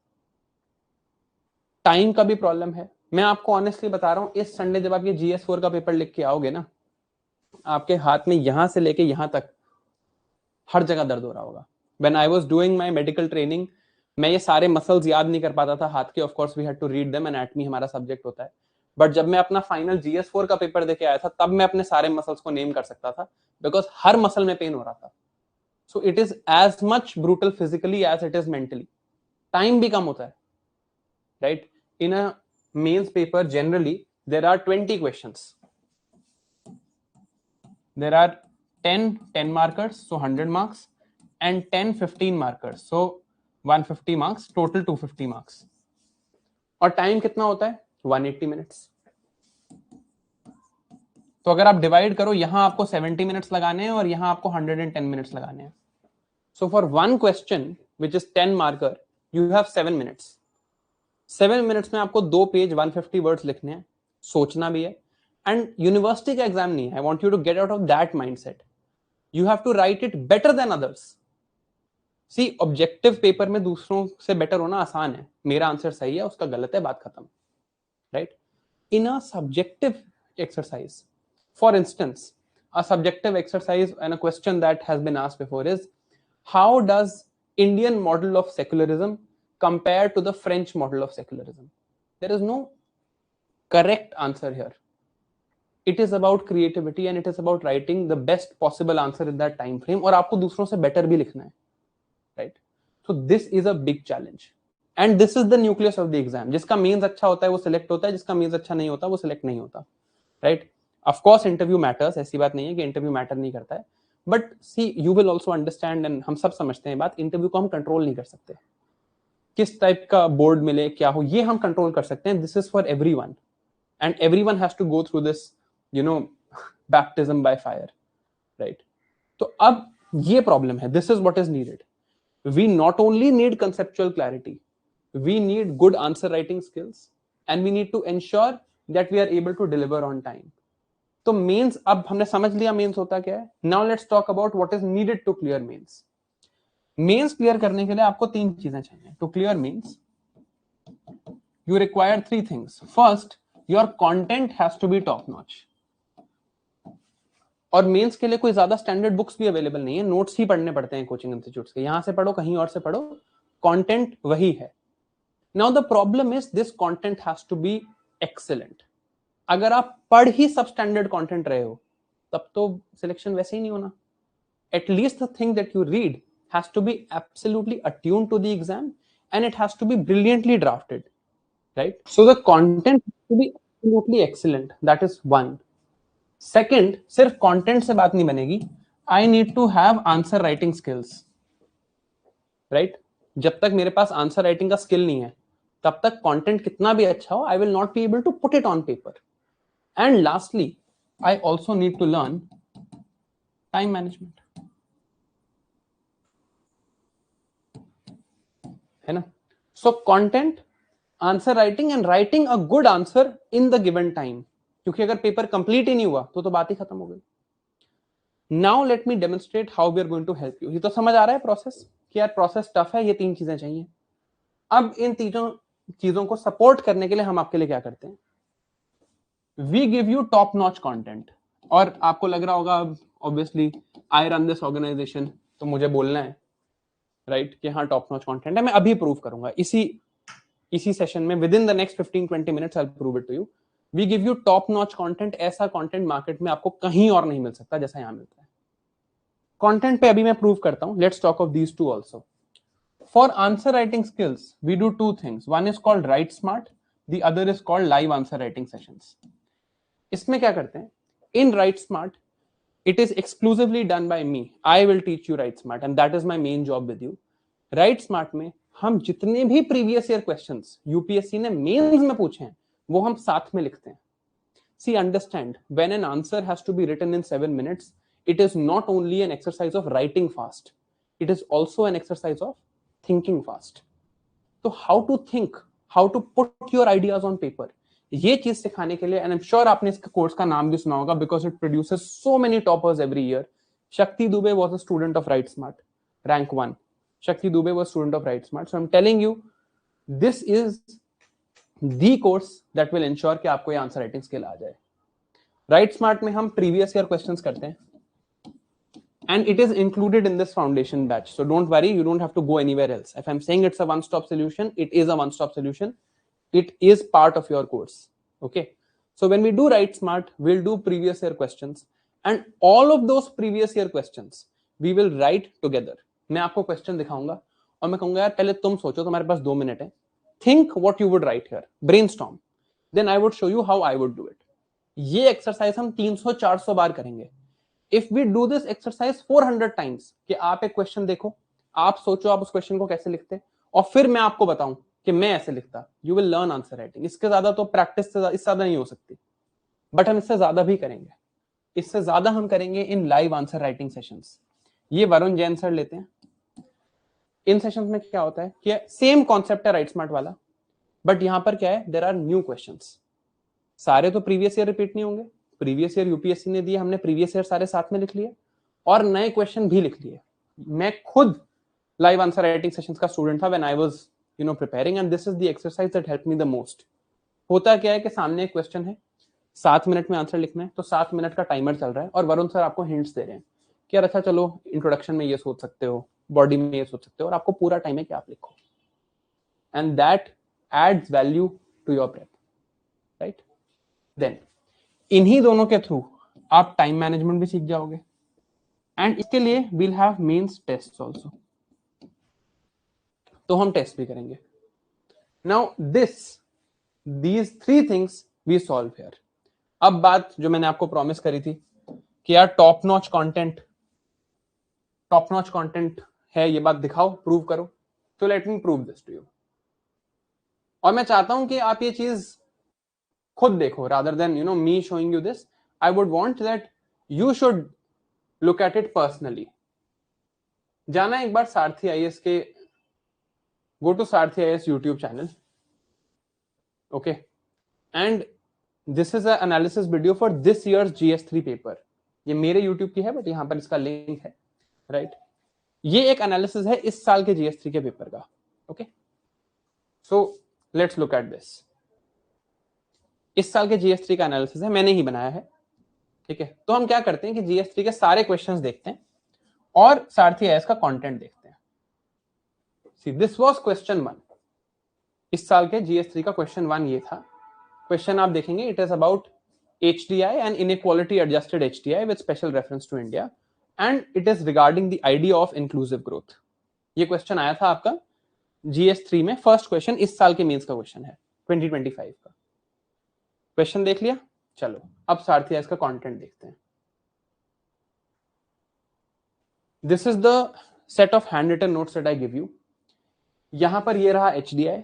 S1: Time का भी प्रॉब्लम है। मैं आपको ऑनेस्टली बता रहा हूं, इस संडे जब आप ये GS4 का पेपर लिख के आओगे ना, आपके हाथ में यहां से लेके यहां तक हर जगह दर्द हो रहा होगा। When I was doing my medical training, मैं ये सारे मसल्स याद नहीं कर पाता था हाथ के, of course we had to read them, anatomy हमारा सब्जेक्ट होता है, बट जब मैं अपना फाइनल GS4 का पेपर देके आया था, तब मैं अपने सारे मसल्स को नेम कर सकता था, बिकॉज हर मसल में पेन हो रहा था। So it is as much brutal physically as it is mentally. Time भी कम होता है, right? In a mains paper generally there are 20 questions, there are 10 markers, so 100 marks, and 10 15 markers, so 150 marks, total 250 marks. और time कितना होता है? 180 minutes. तो अगर आप डिवाइड करो, यहां आपको 70 मिनट्स लगाने हैं और यहां आपको 110 मिनट्स लगाने हैं। So for one question which is 10 marker, you have 7 minutes. 7 minutes में आपको 2 पेज 150 वर्ड्स लिखने हैं, सोचना भी है। एंड यूनिवर्सिटी का एग्जाम नहीं है, I want you to get out of that mindset. You have to write it better than others. See, objective paper में दूसरों से बेटर होना आसान है, मेरा आंसर सही है, उसका गलत है, बात खत्म, right? In a subjective exercise, for instance, a subjective exercise and a question that has been asked before is, how does Indian model of secularism compare to the French model of secularism? There is no correct answer here. It is about creativity and it is about writing the best possible answer in that time frame, और आपको दूसरों से better भी लिखना है, right? So this is a big challenge and this is the nucleus of the exam. जिसका means अच्छा होता है वो select होता है, जिसका means अच्छा नहीं होता वो select नहीं होता, right? Of course interview matters, ऐसी बात नहीं है कि interview matter नहीं करता है, but see you will also understand, and हम सब समझते हैं बात, interview को हम control नहीं कर सकते, किस टाइप का बोर्ड मिले क्या हो ये हम कंट्रोल कर सकते हैं। This is for everyone and everyone has to go through this, you know, baptism by fire, right? तो अब ये प्रॉब्लम है, this is what is needed. We not only need conceptual clarity, we need good answer writing skills and we need to ensure that we are able to deliver on time. तो mains, अब हमने समझ लिया mains होता क्या है। Now let's talk about what is needed to clear mains. Mains clear करने के लिए आपको 3 चीजें चाहिए। To clear mains you require 3 things. First, your content has to be top notch. और मेंस के लिए कोई ज्यादा स्टैंडर्ड बुक्स भी अवेलेबल नहीं है, नोट्स ही पढ़ने पड़ते हैं कोचिंग इंस्टीट्यूट्स के, यहां से पढ़ो कहीं और से पढ़ो, कंटेंट वही है। Now the problem is this content has to be excellent. अगर आप पढ़ ही सब स्टैंडर्ड कंटेंट रहे हो तब तो सिलेक्शन वैसे ही नहीं होना. At least the thing that you read has to be absolutely attuned to the exam and it has to be brilliantly drafted, right? So the content has to be absolutely excellent. That is one. Second, सिर्फ content से बात नहीं बनेगी. I need to have answer writing skills, right? जब तक मेरे पास answer writing का स्किल नहीं है तब तक कंटेंट कितना भी अच्छा हो, I will not be able to put it on paper. And lastly, I also need to learn time management, है ना? So content, answer writing and writing a good answer in the given time, क्योंकि अगर paper complete ही नहीं हुआ तो बात ही खत्म हो गई. Now let me demonstrate how we are going to help you. ये तो समझ आ रहा है प्रोसेस कि यार प्रोसेस टफ है, ये 3 चीजें चाहिए. अब इन तीनों चीजों को सपोर्ट करने के लिए हम आपके लिए क्या करते हैं? We give you top notch content. और आपको लग रहा होगा obviously I run this organization, तो मुझे बोलना है राइट कि हाँ टॉप नॉच कंटेंट है. मैं अभी प्रूव करूंगा इसी सेशन में. Within the next 15-20 minutes I will prove it to you. We give you top notch content. ऐसा कंटेंट मार्केट में आपको कहीं और नहीं मिल सकता जैसा यहां मिलता है. कंटेंट पे अभी मैं प्रूव करता हूं. Let's talk of these two also. For answer writing skills, we do 2 things. One is called Write Smart. The other is called live answer writing sessions. इसमें क्या करते हैं? In Write Smart, it is exclusively done by me. I will teach you Write Smart, and that is my main job with you. Write Smart में हम जितने भी previous year questions UPSC ने mains में पूछे हैं, वो हम साथ में लिखते हैं. See, understand, when an answer has to be written in 7 minutes, it is not only an exercise of writing fast. It is also an exercise of thinking fast. So how to think, how to put your ideas on paper, ये चीज सिखाने के लिए, and I'm sure आपने इसके course का नाम भी सुना होगा because it produces so many toppers every year. Shakti Dubey was a student of Write Smart, rank 1. Shakti Dubey was student of Write Smart. So I'm telling you, this is the course that will ensure कि आपको ये answer writing skill आ जाए. Write Smart में हम previous year questions करते हैं. And it is included in this foundation batch. So don't worry, you don't have to go anywhere else. If I'm saying it's a one-stop solution, it is a one-stop solution. It is part of your course. Okay. So when we do Write Smart, we'll do previous year questions. And all of those previous year questions, we will write together. मैं आपको question दिखाऊंगा और मैं कहूंगा यार पहले तुम सोचो, तुम्हारे पास 2 मिनट है. Think what you would write here. Brainstorm. Then I would show you how I would do it. ये एक्सरसाइज हम 300-400 बार करेंगे. If we do this exercise 400 times, कि आप एक क्वेश्चन देखो, आप सोचो आप उस क्वेश्चन को कैसे लिखते हैं, और फिर मैं आपको बताऊं कि मैं ऐसे लिखता, you will learn answer writing. इसके ज्यादा तो प्रैक्टिस से इससे ज्यादा नहीं हो सकती, बट हम इससे ज्यादा भी करेंगे. इससे ज्यादा हम करेंगे इन लाइव आंसर राइटिंग सेशंस. ये वरुण जैन सर लेते हैं. इन सेशंस में क्या होता है कि सेम कॉन्सेप्ट है राइट स्मार्ट वाला, बट यहां पर क्या है, देयर आर न्यू क्वेश्चंस. सारे तो प्रीवियस ईयर रिपीट नहीं होंगे. प्रीवियस ईयर यूपीएससी ने दिए, हमने प्रीवियस ईयर सारे साथ में लिख लिए और नए क्वेश्चन भी लिख लिए. मैं खुद लाइव आंसर राइटिंग सेशंस का स्टूडेंट था when I was preparing, and this is the exercise that help me the most. होता क्या है कि सामने एक क्वेश्चन है, 7 मिनट में आंसर लिखना है, तो 7 मिनट का टाइमर चल रहा है और वरुण सर आपको हिंट्स दे रहे हैं कि यार अच्छा चलो इंट्रोडक्शन में ये सोच सकते हो, बॉडी में ये सोच सकते हो, और आपको पूरा टाइम है कि आप लिखो. And that adds value to your prep, right? Then इन्हीं दोनों के थ्रू आप टाइम मैनेजमेंट भी सीख जाओगे, एंड इसके लिए we'll have mains test also. तो हम टेस्ट भी करेंगे. Now these 3 things we solve here. अब बात जो मैंने आपको प्रॉमिस करी थी कि यार टॉप नॉच कंटेंट है, ये बात दिखाओ, प्रूव करो. तो let me prove this to you. और मैं चाहता हूं कि आप ये चीज खुद देखो, rather than me showing you this. I would want that you should look at it personally. जाना एक बार सारथी आईएएस के, go to Sarathi IAS YouTube channel, okay, and this is an analysis video for this year's GS3 paper. ये मेरे YouTube की है, but यहां पर इसका लिंक है, right? ये एक एनालिसिस है इस साल के GS3 के पेपर का, okay? So let's look at this. इस साल के GS3 का एनालिसिस है, मैंने ही बनाया है, ठीक है? तो हम क्या करते हैं कि GS3 के सारे क्वेश्चंस देखते हैं और सारथी आईएएस का कंटेंट देखते हैं. See this was question 1. इस साल के GS3 का क्वेश्चन 1 ये था. क्वेश्चन आप देखेंगे, it is about HDI and inequality adjusted HDI with special reference to India, and it is regarding the idea of inclusive growth. ये क्वेश्चन आया था आपका GS3 में, फर्स्ट क्वेश्चन इस साल के मेंस का क्वेश्चन है 2025 का। क्वेश्चन देख लिया, चलो अब सारथी इसका कंटेंट देखते हैं। This is the set of hand written notes that I give you. यहां पर ये रहा HDI,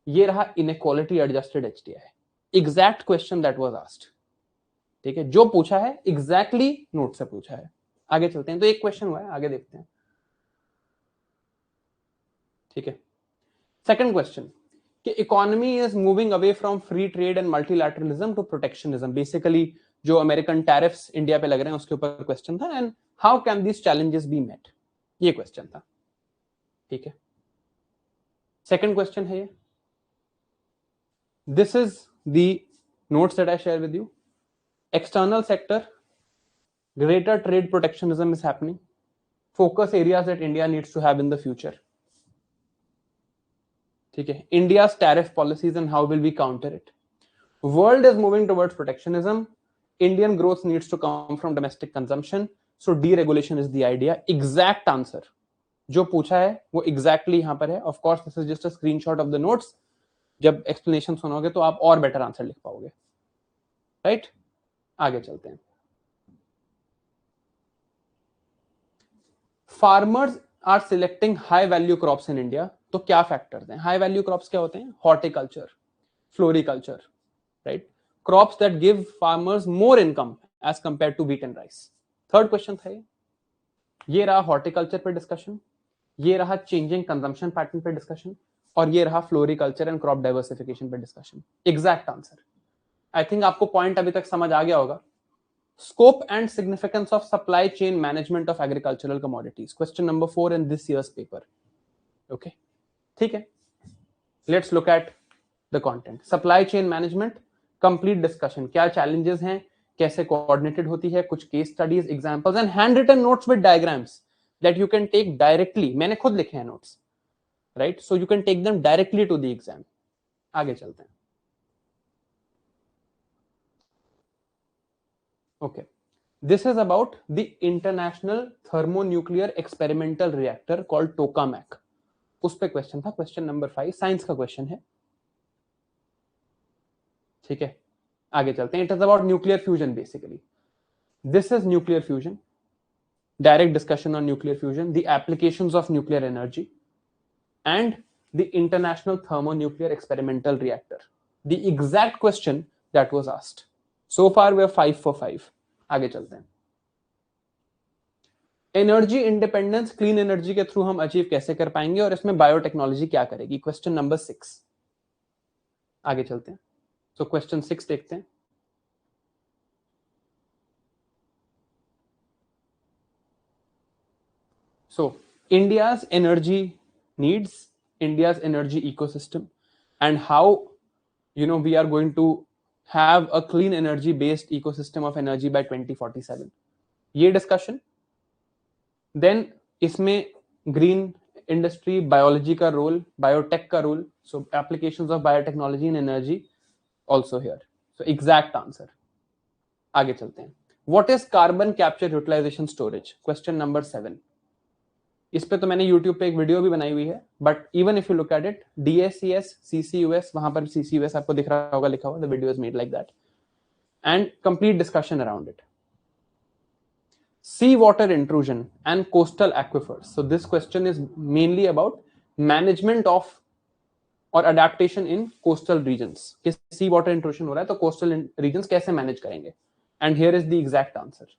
S1: ये रहा inequality adjusted HDI, exact question that was asked. ठीक है, जो पूछा है एग्जैक्टली नोट से पूछा है। आगे चलते हैं, तो एक क्वेश्चन हुआ है, आगे देखते हैं। ठीक है, सेकंड क्वेश्चन कि economy is moving away from free trade and multilateralism to protectionism. Basically जो अमेरिकन टैरिफ्स इंडिया पे लग रहे हैं उसके ऊपर क्वेश्चन था, and how can this challenges be met, ये क्वेश्चन था। ठीक है, सेकंड क्वेश्चन है ये, this is the notes that I share with you. External sector, greater trade protectionism is happening, focus areas that India needs to have in the future. ठीक है, India's tariff policies and how will we counter it. World is moving towards protectionism, Indian growth needs to come from domestic consumption, so deregulation is the idea. Exact answer जो पूछा है वो exactly यहां पर है। Of course this is just a screenshot of the notes, जब explanation सुनोगे तो आप और better answer लिख पाओगे, right? आगे चलते हैं। Farmers are selecting high value crops in India, तो क्या फैक्टर्स हैं? हाई वैल्यू क्रॉप्स क्या होते हैं? Horticulture, floriculture, right, crops that give farmers more income as compare to wheat and rice. Third question था ये रहा हॉर्टिकल्चर पे डिस्कशन, ये रहा चेंजिंग कंजम्पशन पैटर्न पे डिस्कशन, और ये रहा फ्लोरिकल्चर एंड क्रॉप डाइवर्सिफिकेशन पे discussion. Exact answer. I think आपको पॉइंट अभी तक समझ आ गया होगा। Scope and significance of supply chain management of agricultural commodities. Question number 4 in this year's paper. Okay, ठीक है. Let's look at the content. Supply chain management, complete discussion. क्या challenges हैं, कैसे coordinated होती है, कुछ case studies, examples and handwritten notes with diagrams that you can take directly. मैंने खुद लिखे हैं notes, right? So you can take them directly to the exam. आगे चलते हैं. Okay, this is about the International Thermonuclear Experimental Reactor called tokamak. उस पे question था, क्वेश्चन नंबर 5, साइंस का क्वेश्चन है। ठीक है, आगे चलते हैं। It is about nuclear fusion basically. This is nuclear fusion, direct discussion on nuclear fusion, the applications of nuclear energy and the international thermonuclear experimental reactor. The exact question that was asked. So far we are 5 for 5. आगे चलते हैं। Energy independence clean energy के through हम achieve कैसे कर पाएंगे और इसमें बायोटेक्नोलॉजी क्या करेगी? Question number 6। आगे चलते हैं। सो क्वेश्चन 6 देखते हैं। सो India's energy needs, India's energy ecosystem and how we are going to have a clean energy based ecosystem of energy by 2047. ये डिस्कशन। देन इसमें ग्रीन इंडस्ट्री, बायोलॉजी का रोल, बायोटेक का role, so applications of biotechnology in energy also here. So exact answer. आगे चलते हैं। What is carbon capture utilization storage? Question number 7। इस पे तो मैंने यूट्यूब पे एक वीडियो भी बनाई हुई है, but even if you look at it, DACS, CCUS, वहां पर CCUS आपको दिख रहा होगा लिखा हुआ, the video is made like that, and complete discussion around it. Sea water intrusion and coastal aquifers. So this question is mainly about management of और adaptation in coastal regions. कि सी वाटर इंट्रूजन हो रहा है तो coastal regions कैसे manage करेंगे, and here is the exact answer.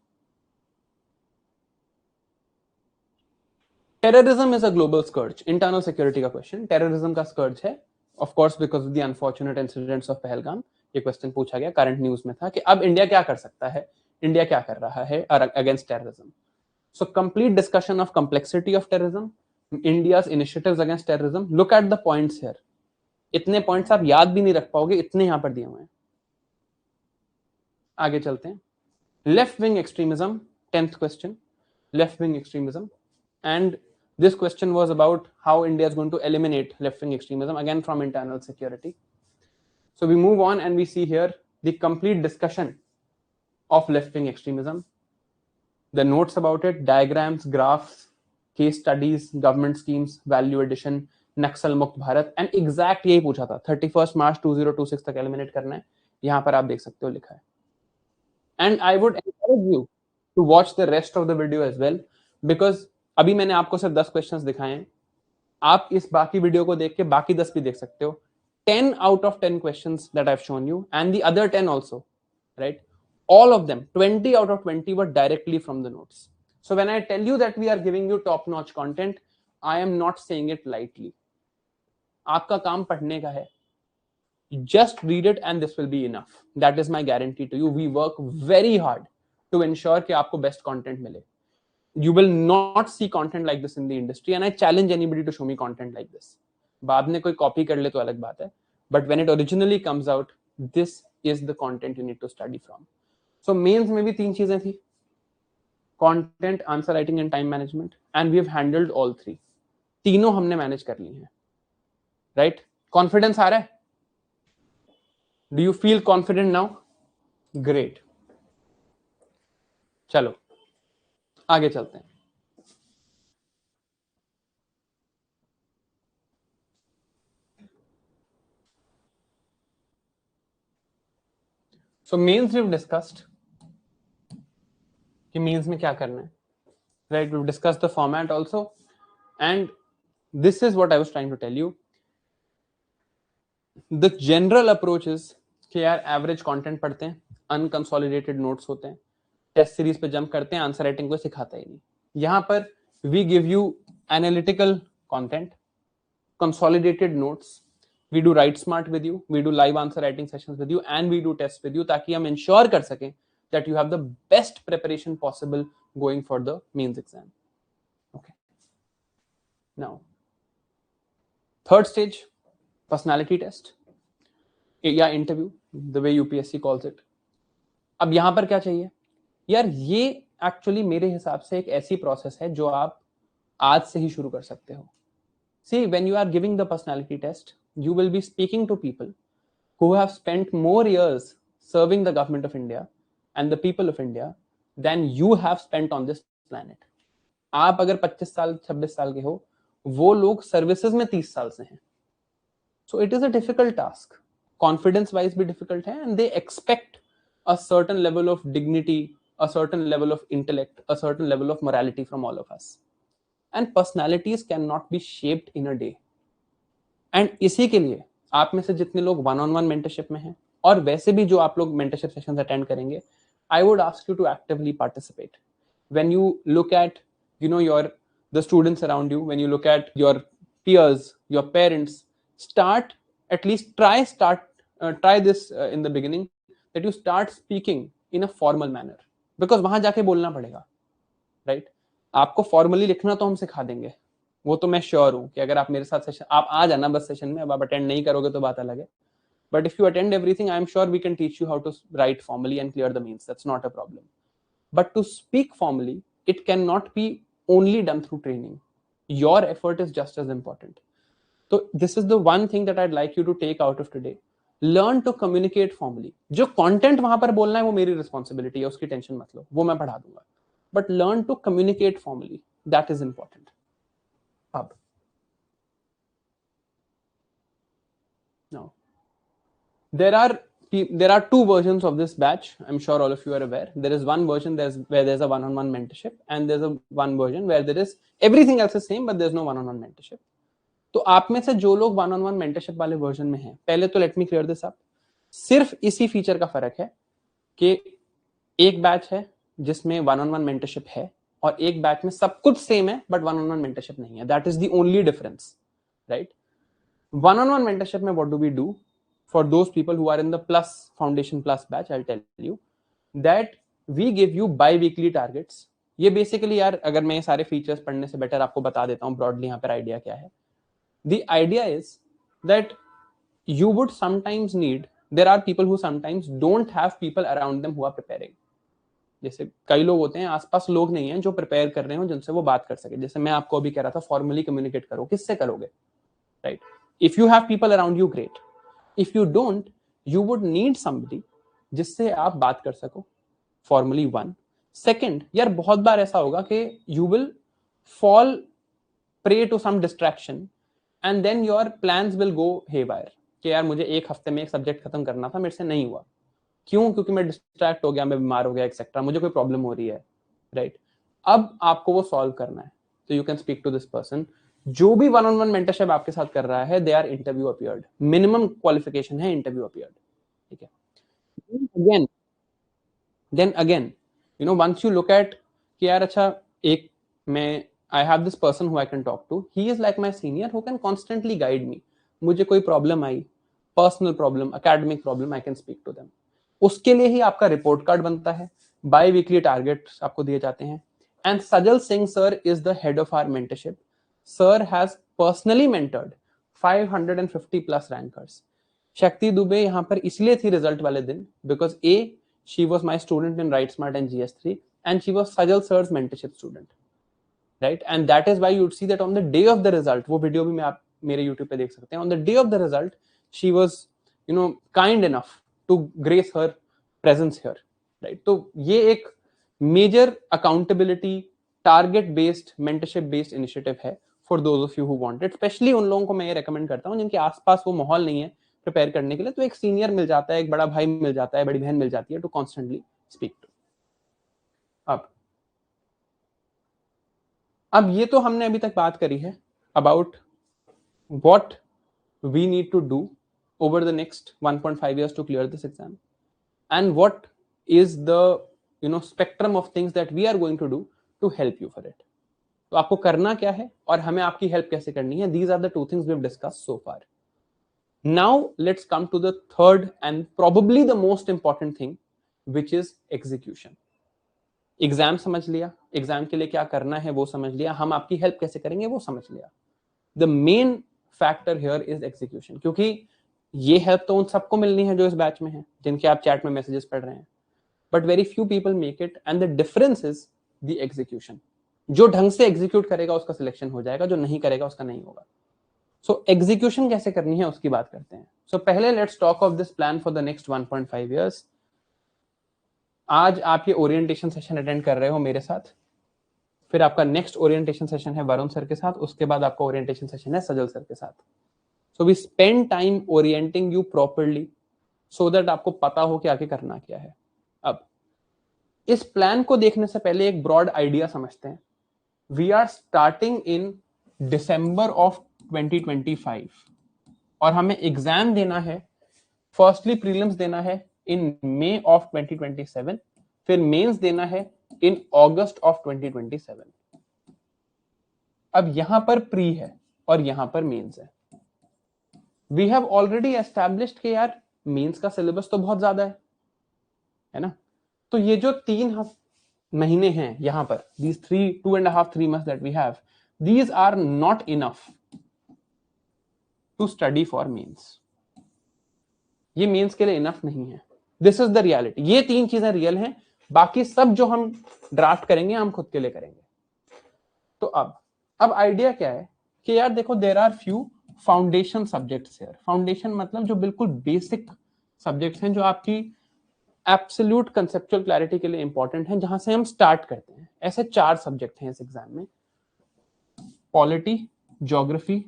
S1: Terrorism is a global scourge. Internal security का question, terrorism का स्कर्ज है, of course because of the unfortunate incidents of Pahalgam. ये क्वेश्चन पूछा गया, करंट न्यूज में था कि अब इंडिया क्या कर सकता है, इंडिया क्या कर रहा है against terrorism. So complete discussion of complexity of terrorism, India's initiatives against terrorism. Look at the points here. इतने पॉइंट्स आप याद भी नहीं रख पाओगे, इतने यहां पर दिए हुए हैं। आगे चलते हैं। Left wing extremism, 10th question, left wing extremism, and this question was about how India is going to eliminate left-wing extremism, again from internal security. So we move on and we see here the complete discussion of left-wing extremism, the notes about it, diagrams, graphs, case studies, government schemes, value addition, नक्सल मुक्त Bharat, and exact यही पूछा था 31 मार्च 2026 तक eliminate करना है. यहां पर आप देख सकते हो लिखा है. And I would encourage you to watch the rest of the video as well, because अभी मैंने आपको सिर्फ 10 क्वेश्चंस दिखाए हैं. आप इस बाकी वीडियो को देख के बाकी 10 भी देख सकते हो. 10 out of 10 questions that I've shown you, and the other 10 also, right? All of them, 20 out of 20 were directly from the notes. So when I tell you that we are giving you top-notch content, I am not saying it lightly. आपका काम पढ़ने का है. Just read it and this will be enough. That is my guarantee to you. We work very hard to ensure कि आपको best content मिले. You will not see content like this in the industry, and I challenge anybody to show me content like this. बाद में कोई copy कर ले तो अलग बात है, but when it originally comes out, this is the content you need to study from. So mains में भी 3 चीजें थी, content, answer writing and time management, and we have handled all 3. तीनों हमने मैनेज कर ली हैं, राइट? कॉन्फिडेंस आ रहा है? Do you feel confident now? Great. चलो आगे चलते हैं. So means we've discussed कि means में क्या करना है, right? We've discussed the format also, and this is what I was trying to tell you. The general approach is कि यार average content पढ़ते हैं, unconsolidated notes होते हैं, test series पे jump करते हैं, answer writing को सिखाता ही नहीं. यहाँ पर we give you analytical content, consolidated notes. We do write smart with you, we do live answer writing sessions with you, and we do tests with you ताकि हम ensure कर सकें that you have the best preparation possible going for the mains exam. Okay. Now, third stage, personality test या interview, the way UPSC calls it. अब यहाँ पर क्या चाहिए यार? ये एक्चुअली मेरे हिसाब से एक ऐसी प्रोसेस है जो आप आज से ही शुरू कर सकते हो. See, when you are giving the personality test, you will be speaking to people who have spent more years serving the government of India and the people of India than you have spent on this planet. आप अगर 25 साल 26 साल के हो, वो लोग services में 30 साल से हैं. So it is a difficult task. Confidence wise भी difficult है, and they expect a certain level of dignity, a certain level of intellect, a certain level of morality from all of us. And personalities cannot be shaped in a day. And इसी के लिए आप में से जितने लोग 1-on-1 mentorship में हैं, और वैसे भी जो आप लोग मेंटरशिप सेशंस अटेंड करेंगे, I would ask you to actively participate. When you look at your the students around you, when you look at your peers, your parents, start at least try this in the beginning, that you start speaking in a formal manner, because वहां जाके बोलना पड़ेगा, right? आपको formally लिखना तो हम सिखा देंगे, वो तो मैं श्योर हूं कि अगर आप मेरे साथ सेशन, आप आ जाना बस सेशन में, अब आप अटेंड नहीं करोगे तो बात अलग है, but if you attend everything, I am sure we can teach you how to write formally and clear the mains. That's not a problem. But to speak formally, it can not be only done through training. Your effort is just as important. तो this is the one thing that I'd like you to take out of today. Learn to communicate formally. जो content वहां पर बोलना है वो मेरी responsibility है, उसकी टेंशन मत लो, वो मैं पढ़ा दूंगा, but learn to communicate formally, that is important. अब now there are two versions of this batch. I'm sure all of you are aware. There is one version where there's a one-on-one mentorship, and there's a one version where there is everything else is same but there's no one-on-one mentorship. तो आप में से जो लोग one-on-one mentorship वाले version में हैं, पहले तो let me clear this up. सिर्फ इसी फीचर का फर्क है कि एक बैच है जिसमें one-on-one mentorship है, और एक बैच में सब कुछ सेम है बट one-on-one mentorship नहीं है. That is the only difference, right? One-on-one mentorship में what do we do? For those people who are in the plus foundation plus batch, I'll tell you that we give you bi-weekly targets. ये basically यार, अगर मैं ये सारे features पढ़ने से better आपको बता देता हूँ ब्रॉडली यहाँ पर आइडिया क्या है. The idea is that you would sometimes need, there are people who sometimes don't have people around them who are preparing. जैसे कई लोग होते हैं आसपास लोग नहीं हैं जो प्रिपेयर कर रहे हो जिनसे वो बात कर सके. जैसे मैं आपको अभी कह रहा था फॉर्मली कम्युनिकेट करो, किससे करोगे, right? If you have people around you, great. If you don't, you would need somebody जिससे आप बात कर सको, फॉर्मली 1. सेकंड, यार बहुत बार ऐसा होगा कि you will fall prey to some distraction and then your plans will go haywire कि यार मुझे एक हफ्ते में एक सब्जेक्ट खत्म करना था, मेरे से नहीं हुआ. क्यों? क्योंकि मैं डिस्ट्रैक्ट हो गया, मैं बीमार हो गया, एक्सेट्रा, मुझे कोई प्रॉब्लम हो रही है, राइट? अब आपको वो सॉल्व करना है. तो you can speak to this person. जो भी वन ऑन वन मेंटरशिप आपके साथ कर रहा है, they are interview appeared. Minimum qualification है इंटरव्यू अपीयर्ड. ठीक है. Again then again you know once you look at कि यार अच्छा, एक मैं I have this person who I can talk to, he is like my senior who can constantly guide me. मुझे कोई प्रॉब्लम आई, personal problem, academic problem, I can speak to them. उसके लिए ही आपका रिपोर्ट कार्ड बनता है, bye weekly targets आपको दिए जाते हैं. And Sajal Singh sir is the head of our mentorship. Sir has personally mentored 550 plus rankers. Shakti Dubey यहाँ पर इसलिए थी रिजल्ट वाले दिन because a she was my student in Write Smart and GS3 and she was Sajal sir's mentorship student, right? And that is why you'd see that on the day of the result, वो video भी मैं आप मेरे YouTube पे देख सकते हैं, on the day of the result she was you know kind enough to grace her presence here, right? तो ये एक major accountability target based mentorship based initiative है for those of you who want it. Especially उन लोगों को मैं ये recommend करता हूँ जिनके आसपास वो माहौल नहीं है प्रिपेयर करने के लिए, तो एक सीनियर मिल जाता है, एक बड़ा भाई मिल जाता है, बड़ी बहन मिल जाती है टू कॉन्स्टेंटली स्पीक टू. अब ये तो हमने अभी तक बात करी है about what we need to do over the next 1.5 years to clear this exam and what is the spectrum of things that we are going to do to help you for it. तो आपको करना क्या है और हमें आपकी help कैसे करनी है, these are the two things we have discussed so far. Now let's come to the third and probably the most important thing, which is execution. Exam समझ लिया, एग्जाम के लिए क्या करना है वो समझ लिया, हम आपकी हेल्प कैसे करेंगे वो समझ लिया. The main factor here is execution, क्योंकि ये हेल्प तो उन सबको मिलनी है जो इस बैच में है, जिनके आप चैट में मैसेजेस पढ़ रहे हैं, but very few people make it and the difference is the execution. जो ढंग से एग्जीक्यूट करेगा उसका सिलेक्शन हो जाएगा, जो नहीं करेगा उसका नहीं होगा. सो एग्जीक्यूशन कैसे करनी है उसकी बात करते हैं. सो पहले let's talk of this plan for the next 1.5 years. आज आप ये ओरिएंटेशन सेशन अटेंड कर रहे हो मेरे साथ, फिर आपका नेक्स्ट ओरिएंटेशन सेशन है वरुण सर के साथ, उसके बाद आपका ओरिएंटेशन सेशन है सजल सर के साथ. So we spend time orienting you properly so that आपको पता हो कि आगे करना क्या है. अब इस प्लान को देखने से पहले एक ब्रॉड आइडिया समझते हैं. We are starting in December of 2025 और हमें एग्जाम देना है, फर्स्टली प्रीलिम्स देना है इन मई ऑफ 2027, फिर मेंस देना है इन अगस्त ऑफ 2027. अब यहां पर प्री है और यहां पर मेंस है. वी हैव ऑलरेडी एस्टैब्लिश्ड कि यार मेंस का सिलेबस तो बहुत ज्यादा है ना. तो ये जो 3 महीने हैं यहां पर, these 2.5-3 months that we have, these are not enough to study for mains. ये मेंस के लिए इनफ नहीं है. This is the reality. ये 3 चीजें रियल हैं, बाकी सब जो हम ड्राफ्ट करेंगे हम खुद के लिए करेंगे. तो अब आइडिया क्या है कि यार देखो, there are few foundation subjects here. Foundation मतलब जो बिल्कुल बेसिक सब्जेक्ट्स हैं, जो आपकी एब्सोल्यूट कंसेप्चुअल क्लैरिटी के लिए इंपॉर्टेंट हैं, जहां से हम स्टार्ट करते हैं. ऐसे 4 सब्जेक्ट हैं इस एग्जाम में: polity, geography,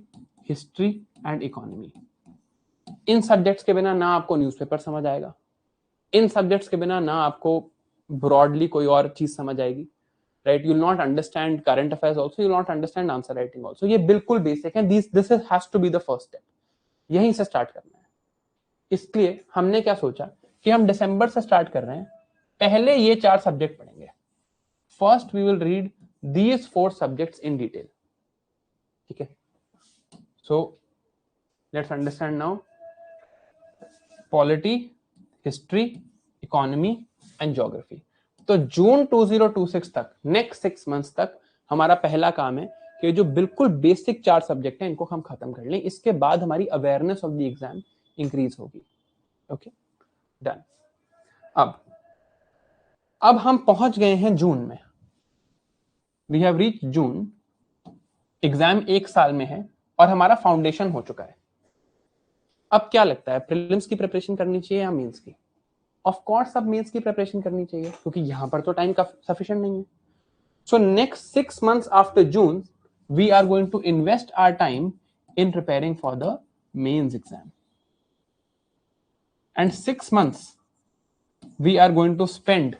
S1: history and economy. In subjects के बिना ना आपको न्यूज़पेपर समझ आएगा, इन सब्जेक्ट्स के बिना ना आपको ब्रॉडली कोई और चीज समझ आएगी, right? You will not understand current affairs also, you will not understand answer writing also. ये बिल्कुल बेसिक है. This has to be the first step. यहीं से स्टार्ट करना है. इसलिए हमने क्या सोचा कि हम दिसंबर से स्टार्ट कर रहे हैं. पहले ये 4 सब्जेक्ट पढ़ेंगे. First we will read these 4 subjects in detail. ठीक है? So let's understand now polity, history, economy and geography. तो जून 2026 तक, नेक्स्ट 6 months तक हमारा पहला काम है कि जो बिल्कुल बेसिक 4 सब्जेक्ट हैं इनको हम खत्म कर लें. इसके बाद हमारी awareness of the exam increase होगी. Okay, done. अब हम पहुंच गए हैं जून में. We have reach June. Exam 1 साल में है और हमारा फाउंडेशन हो चुका है. अब क्या लगता है, प्रीलिम्स की प्रिपरेशन करनी चाहिए या मेंस की? ऑफ कोर्स अब मेंस की प्रिपरेशन करनी चाहिए, क्योंकि यहां पर तो टाइम का सफिशिएंट नहीं है. So next 6 months after June we are going to invest our time in preparing for the mains exam. And 6 months we are going to spend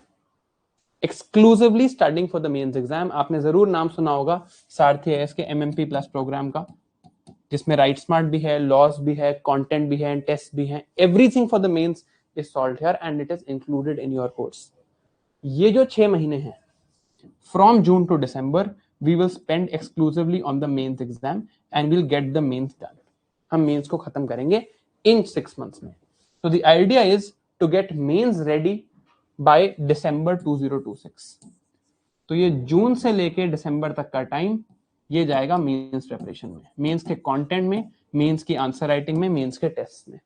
S1: exclusively studying for the mains exam. आपने जरूर नाम सुना होगा सारथी IAS के MMP plus programme का, जिसमें right smart भी है, लॉस भी है, कंटेंट भी है, टेस्ट भी है. Everything for the mains is solved here and it is included in your course. ये जो 6 महीने हैं from June to December we will spend exclusively on the mains exam and will get the mains done. हम mains को खत्म करेंगे इन 6 months में. So the idea is to get mains ready by December 2026. तो ये जून से लेके दिसंबर तक का टाइम ये जाएगा मेंस प्रिपरेशन में, मेंस के कंटेंट में, मेंस की आंसर राइटिंग में, मेंस के टेस्ट में.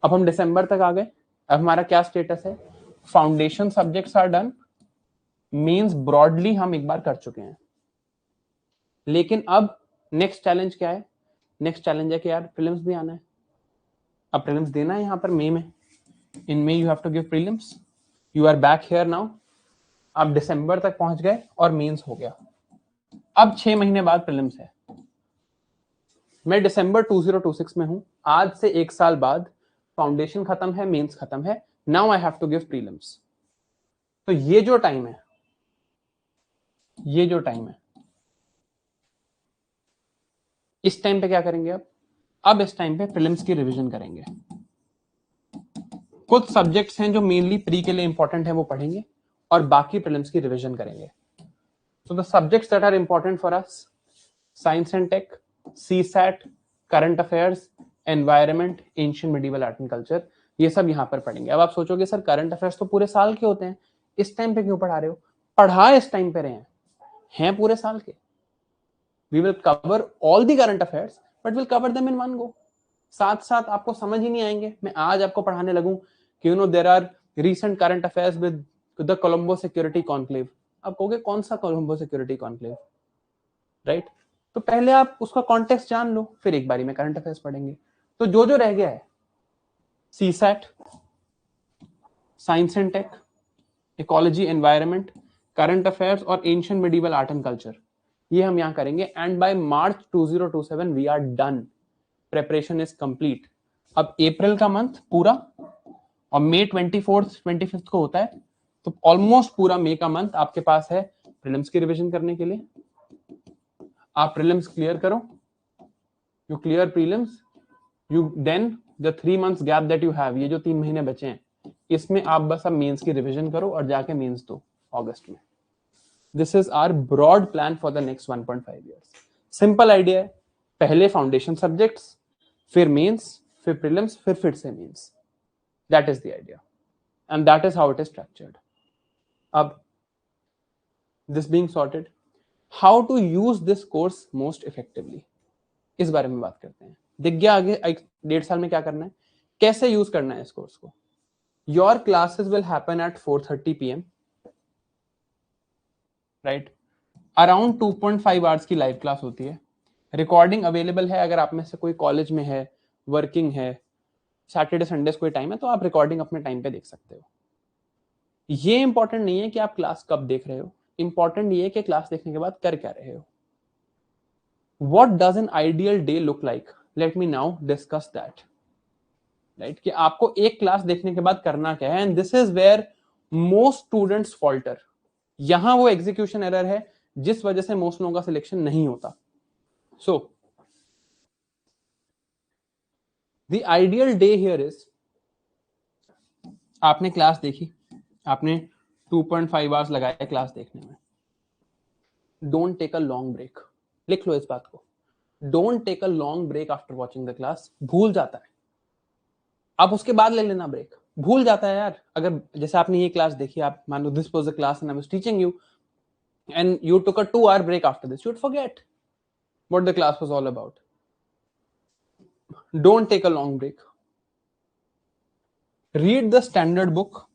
S1: अब हम दिसंबर तक आ गए. अब हमारा क्या स्टेटस है? Foundation subjects are done, mains broadly हम एक बार कर चुके हैं. लेकिन अब नेक्स्ट चैलेंज क्या है? नेक्स्ट चैलेंज है कि यार प्रीलिम्स भी आना है. अब प्रीलिम्स देना है यहाँ पर मई में. In May you have to give prelims. You are back here now. आप दिसंबर तक पहुंच गए और मेंस हो गया. अब 6 महीने बाद प्रीलिम्स है. मैं दिसंबर 2026 में हूं. आज से 1 साल बाद फाउंडेशन खत्म है, मेंस खत्म है. Now I have to give prelims. तो ये जो टाइम है, इस टाइम पे क्या करेंगे? अब इस टाइम पे प्रीलिम्स की रिवीजन करेंगे. कुछ सब्जेक्ट्स हैं जो मेनली प्री के लिए इंपॉर्टेंट है, वो पढ़ेंगे और बाकी प्रीलिम्स की रिवीजन करेंगे. So the subjects that are important for us: science and tech, CSAT, current affairs, environment, ancient medieval art and culture. ये सब यहाँ पर पढ़ेंगे. अब आप सोचोगे सर करंट अफेयर्स तो पूरे साल के होते हैं, इस टाइम पे क्यों पढ़ा रहे हो? पढ़ा इस टाइम पे रहे हैं पूरे साल के. We will cover all the current affairs but will cover them in one go. साथ साथ आपको समझ ही नहीं आएंगे. मैं आज आपको पढ़ाने लगूं कि there are recent current affairs with the Colombo security conclave. आप कहोगे कौन सा कोलंबो सिक्योरिटी कॉन्क्लेव, राइट? तो पहले आप उसका कॉन्टेक्स्ट जान लो, फिर एक बारी में करंट अफेयर्स पढ़ेंगे. तो जो जो रह गया है, CSAT, science and tech, ecology, environment, current affairs और ancient medieval art and culture, ये हम यहां करेंगे. And by March 2027 we are done. Preparation is complete. अब अप्रैल का मंथ पूरा और मई 24th 25th को होता है, तो ऑलमोस्ट पूरा मई का मंथ आपके पास है प्रीलिम्स की रिवीजन करने के लिए. आप प्रीलिम्स क्लियर करो. You clear prelims, you then the 3 months gap that you have, ये जो 3 महीने बचे हैं, इसमें आप बस अब मेंस की रिवीजन करो और जाके मेंस दो अगस्त में. This is our broad plan for the next 1.5 years. Simple idea है, पहले फाउंडेशन सब्जेक्ट्स, फिर मेंस, फिर प्रीलिम्स, फिर से mains. That is the idea, and that is how it is structured. अब this being sorted, how to use this course most effectively, इस बारे में बात करते हैं. दिख गया आगे 1.5 साल में क्या करना है, कैसे यूज करना है इस कोर्स को. Your classes will happen at 4:30 PM. Right? Around 2.5 hours की लाइव क्लास होती है. रिकॉर्डिंग अवेलेबल है. अगर आप में से कोई कॉलेज में है, वर्किंग है, सैटरडे संडे कोई टाइम है, तो आप रिकॉर्डिंग अपने टाइम पे देख सकते हो. ये इंपॉर्टेंट नहीं है कि आप क्लास कब देख रहे हो, इंपॉर्टेंट ये है कि क्लास देखने के बाद कर क्या रहे हो. What does an ideal day look like? Let me now discuss that. Right? कि आपको एक क्लास देखने के बाद करना क्या है. And this is where most students falter. यहां वो एग्जीक्यूशन एरर है जिस वजह से मोस्ट लोगों का सिलेक्शन नहीं होता. So the ideal day here is, आपने क्लास देखी, आपने 2.5 आवर्स लगाए क्लास देखने में. Don't take a long break. लिख लो इस बात को. Don't take a long break after watching the class. भूल जाता है, आप उसके बाद ले लेना ब्रेक. भूल जाता है यार. अगर जैसे आपने ये क्लास देखी, आप मान लो this was the class and I was teaching you and you took a 2-hour break after this, you would forget what the class was all about. Don't take a long break. Read the standard book.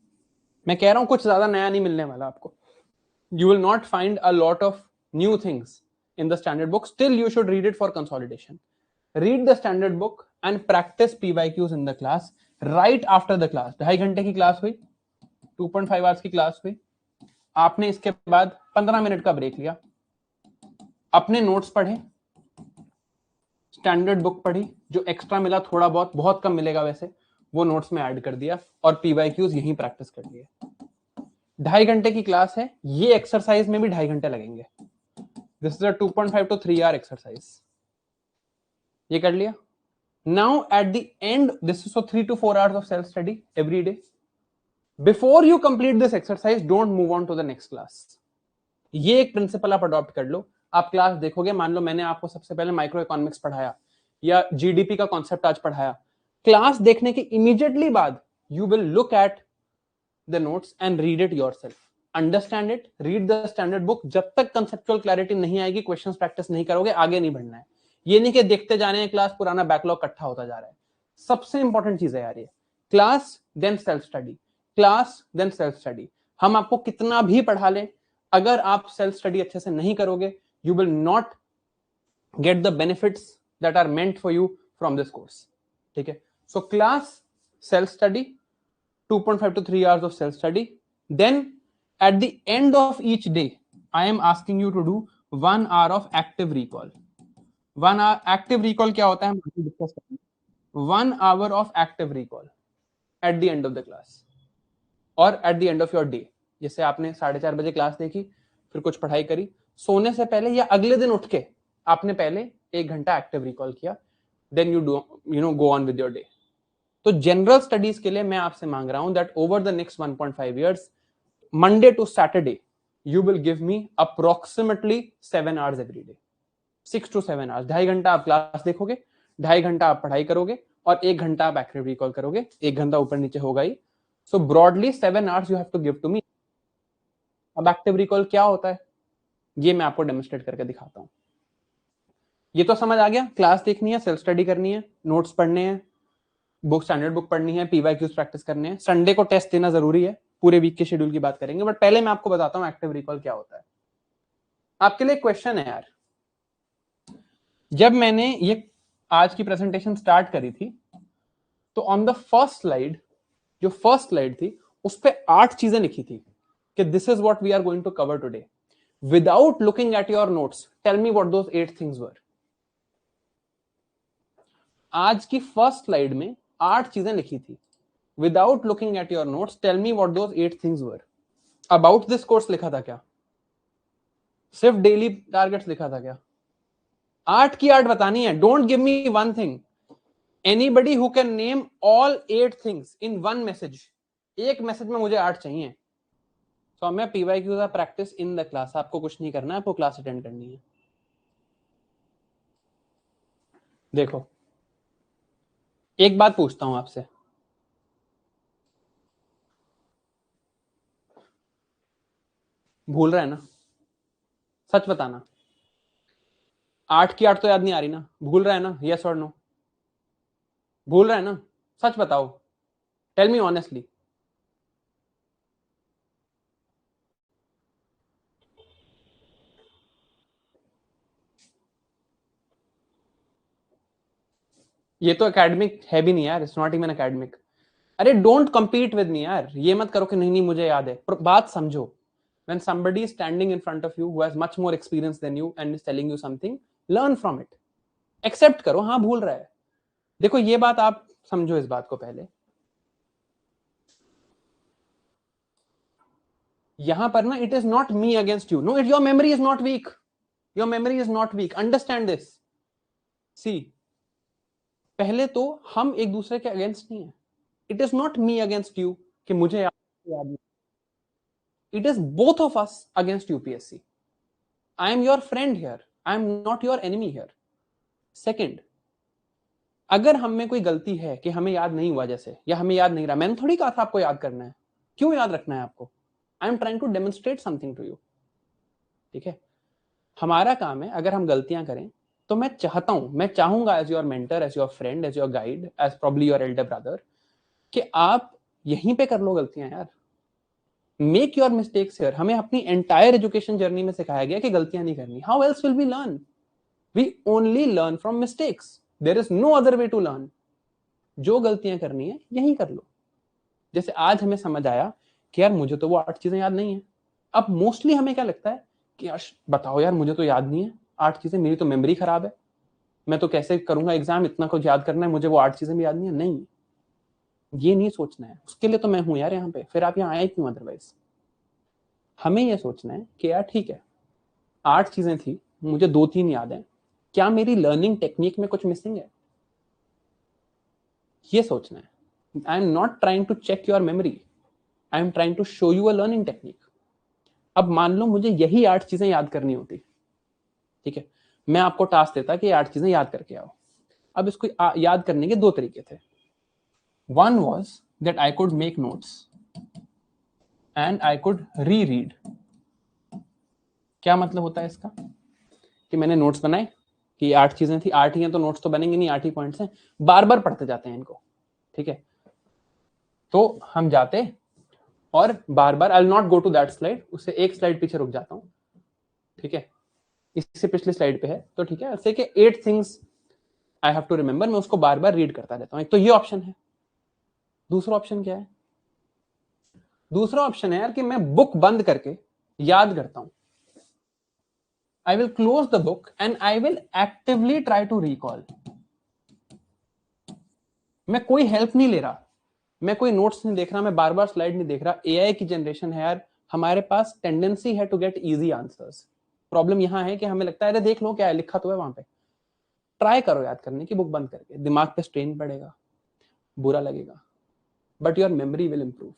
S1: मैं कह रहा हूं कुछ ज्यादा नया नहीं मिलने वाला आपको. You will not find a lot of new things in the standard book. Still you should read it for consolidation. Read the standard book and practice PYQs in the class right after the class, 2.5 घंटे की class हुई, 2.5 hours की class हुई, आपने इसके बाद 15 minute का break लिया, अपने नोट्स पढ़े, स्टैंडर्ड बुक पढ़ी, जो एक्स्ट्रा मिला थोड़ा बहुत, बहुत कम मिलेगा वैसे, वो नोट्स में ऐड कर दिया और पीवाईक्यूज यहीं प्रैक्टिस कर लिए। 2.5 घंटे की क्लास है, ये एक्सरसाइज में भी 2.5 घंटे लगेंगे। This is a 2.5 to 3 hour exercise. ये कर लिया। Now at the end, this is 3 to 4 hours of self study every day. Before you complete this exercise, don't move on to the next class. ये एक principal आप adopt कर लो। आप class देखोगे, मान लो मैंने आपको सबसे पहले माइक्रो इकोनॉमिक्स पढ़ाया या जीडीपी का कॉन्सेप्ट आज पढ़ाया, क्लास देखने के इमीडिएटली बाद you will look at the notes and read it yourself, understand it, read the standard book. जब तक कंसेप्चुअल क्लैरिटी नहीं आएगी, क्वेश्चंस प्रैक्टिस नहीं करोगे, आगे नहीं बढ़ना है। ये नहीं कि देखते जाने हैं क्लास, पुराना बैकलॉग इकट्ठा होता जा रहा है। सबसे इंपॉर्टेंट चीज है यार ये, class then self study, class then self study. हम आपको कितना भी पढ़ा लें, अगर आप सेल्फ स्टडी अच्छे से नहीं करोगे, you will not get the benefits that are meant for you from this course. ठीक है, so class, self study, 2.5 to 3 hours of self study. Then at the end of each day, I am asking you to do 1 hour of active recall. 1 hour active recall क्या होता है, हम discuss करेंगे। 1 hour of active recall at the end of the class और at the end of your day। जैसे आपने 4:30 बजे class देखी, फिर कुछ पढ़ाई करी, सोने से पहले या अगले दिन उठ के आपने पहले 1 घंटा एक्टिव रिकॉल किया, then you go on with your day. तो जनरल स्टडीज के लिए मैं आपसे मांग रहा हूं that over the next 1.5 years, Monday to Saturday, you will give me approximately 7 hours every day, 6 to 7 hours। 2.5 घंटा आप क्लास देखोगे, 2.5 घंटा आप पढ़ाई करोगे और 1 घंटा आप एक्टिव रिकॉल करोगे, 1 घंटा ऊपर नीचे होगा ही। So broadly 7 hours you have to give to me. अब एक्टिव रिकॉल क्या होता है, ये मैं आपको डेमोन्स्ट्रेट करके दिखाता हूं। ये तो समझ आ गया, क्लास देखनी है, सेल्फ स्टडी करनी है, नोट्स पढ़ने हैं, बुक, स्टैंडर्ड बुक पढ़नी है, पीवाईक्यूज प्रैक्टिस करने हैं, संडे को टेस्ट देना जरूरी है, पूरे वीक के शेड्यूल की बात करेंगे, बट पहले मैं आपको बताता हूं एक्टिव रिकॉल क्या होता है। आपके लिए क्वेश्चन है यार, जब मैंने ये आज की प्रेजेंटेशन स्टार्ट करी थी, तो ऑन द फर्स्ट स्लाइड, जो फर्स्ट स्लाइड थी, उस पे 8 चीजें लिखी थी कि this is what we are going to cover today. Without looking at your notes, tell me what those 8 things were. आज की फर्स्ट स्लाइड में 8 चीजें लिखी थी। Without looking at your notes, tell me what those 8 things were. About this course लिखा था क्या? सिर्फ डेली टारगेट्स लिखा था क्या? 8 की 8 बतानी है। Don't give me one thing. Anybody who can name all 8 things in one message, एक मैसेज में मुझे 8 चाहिए। तो मैं PYQs are practice in the class, आपको कुछ नहीं करना है, आपको क्लास अटेंड करनी है। देखो, एक बात पूछता हूं आपसे, भूल रहा है ना? सच बताना, 8 की 8 तो याद नहीं आ रही ना? भूल रहा है ना? यस और नो? भूल रहा है ना? सच बताओ, टेल मी ऑनेस्टली। ये तो एकेडमिक है भी नहीं यार, इट्स नॉट इवन एकेडमिक। अरे डोंट कंपीट विद मी यार, ये मत करो कि नहीं नहीं मुझे याद है। बात समझो, when somebody is standing in front of you who has much more experience than you and is telling you something, learn from it, accept करो, हाँ भूल रहा है। देखो ये बात आप समझो, इस बात को पहले, यहां पर ना, it is not me against you, no, your memory is not weak, your memory is not weak, understand this। see, पहले तो हम एक दूसरे के अगेंस्ट नहीं है। It is not me against you कि मुझे याद नहीं, it is both of us against UPSC. I am your friend here, I am not your enemy here. Second, अगर हम में कोई गलती है कि हमें याद नहीं हुआ जैसे, या हमें याद नहीं रहा, मैंने थोड़ी कहा था आपको याद करना है, क्यों याद रखना है आपको? I am trying to demonstrate something to you. ठीक है, हमारा काम है, अगर हम गलतियां करें तो मैं चाहता हूं, मैं चाहूंगा as your mentor, as your friend, as your guide, as probably your elder brother, कि आप यहीं पे कर लो गलतियां यार। Make your mistakes here. हमें अपनी एंटायर एजुकेशन जर्नी में सिखाया गया कि गलतियां नहीं करनी। How else will we learn? We only learn from mistakes. There is no other way to learn. जो गलतियां करनी है यही कर लो। जैसे आज हमें समझ आया कि यार मुझे तो वो 8 चीजें याद नहीं है। अब मोस्टली हमें क्या लगता है कि यार बताओ यार मुझे तो याद नहीं है 8 चीजें, मेरी तो मेमोरी खराब है, मैं तो कैसे करूंगा एग्जाम, इतना कुछ याद करना है, मुझे वो 8 चीजें भी याद नहीं है। नहीं, ये नहीं सोचना है, उसके लिए तो मैं हूं यार यहाँ पे, फिर आप यहाँ आए क्यों अदरवाइज। हमें ये सोचना है कि यार ठीक है 8 चीजें थी, मुझे 2-3 याद है, क्या मेरी लर्निंग टेक्निक में कुछ मिसिंग है, ये सोचना है। I am not trying to check your memory, I am trying to show you a learning technique. अब मान लो मुझे यही 8 चीजें याद करनी होती, ठीक है, मैं आपको टास्क देता कि 8 चीजें याद करके आओ। अब इसको याद करने के 2 तरीके थे। One was that I could make notes and I could री रीड। क्या मतलब होता है इसका, कि मैंने नोट्स बनाए कि ये 8 चीजें थी, 8 ही हैं तो नोट्स तो बनेंगे नहीं, 8 ही पॉइंट्स हैं, बार बार पढ़ते जाते हैं इनको, ठीक है। तो हम जाते और बार बार, I will not go to that slide, उससे एक स्लाइड पीछे रुक जाता हूं, ठीक है, इससे पिछली स्लाइड पे है तो ठीक है, ऐसे कि 8 things I have to remember, मैं उसको बार बार रीड करता रहता हूं। एक तो ये ऑप्शन है। दूसरा ऑप्शन क्या है, दूसरा ऑप्शन है यार कि मैं बुक बंद करके याद करता हूं। I will close the book and I will actively try to recall. मैं कोई हेल्प नहीं ले रहा, मैं कोई नोट्स नहीं देख रहा, मैं बार बार स्लाइड नहीं देख रहा। एआई की जनरेशन है यार, हमारे पास टेंडेंसी है to get easy answers. Problem यहां है कि हमें लगता है अरे देख लो क्या है लिखा तो है वहां पे। ट्राई करो याद करने की बुक बंद करके, दिमाग पे स्ट्रेन पड़ेगा, बुरा लगेगा, but your memory will improve.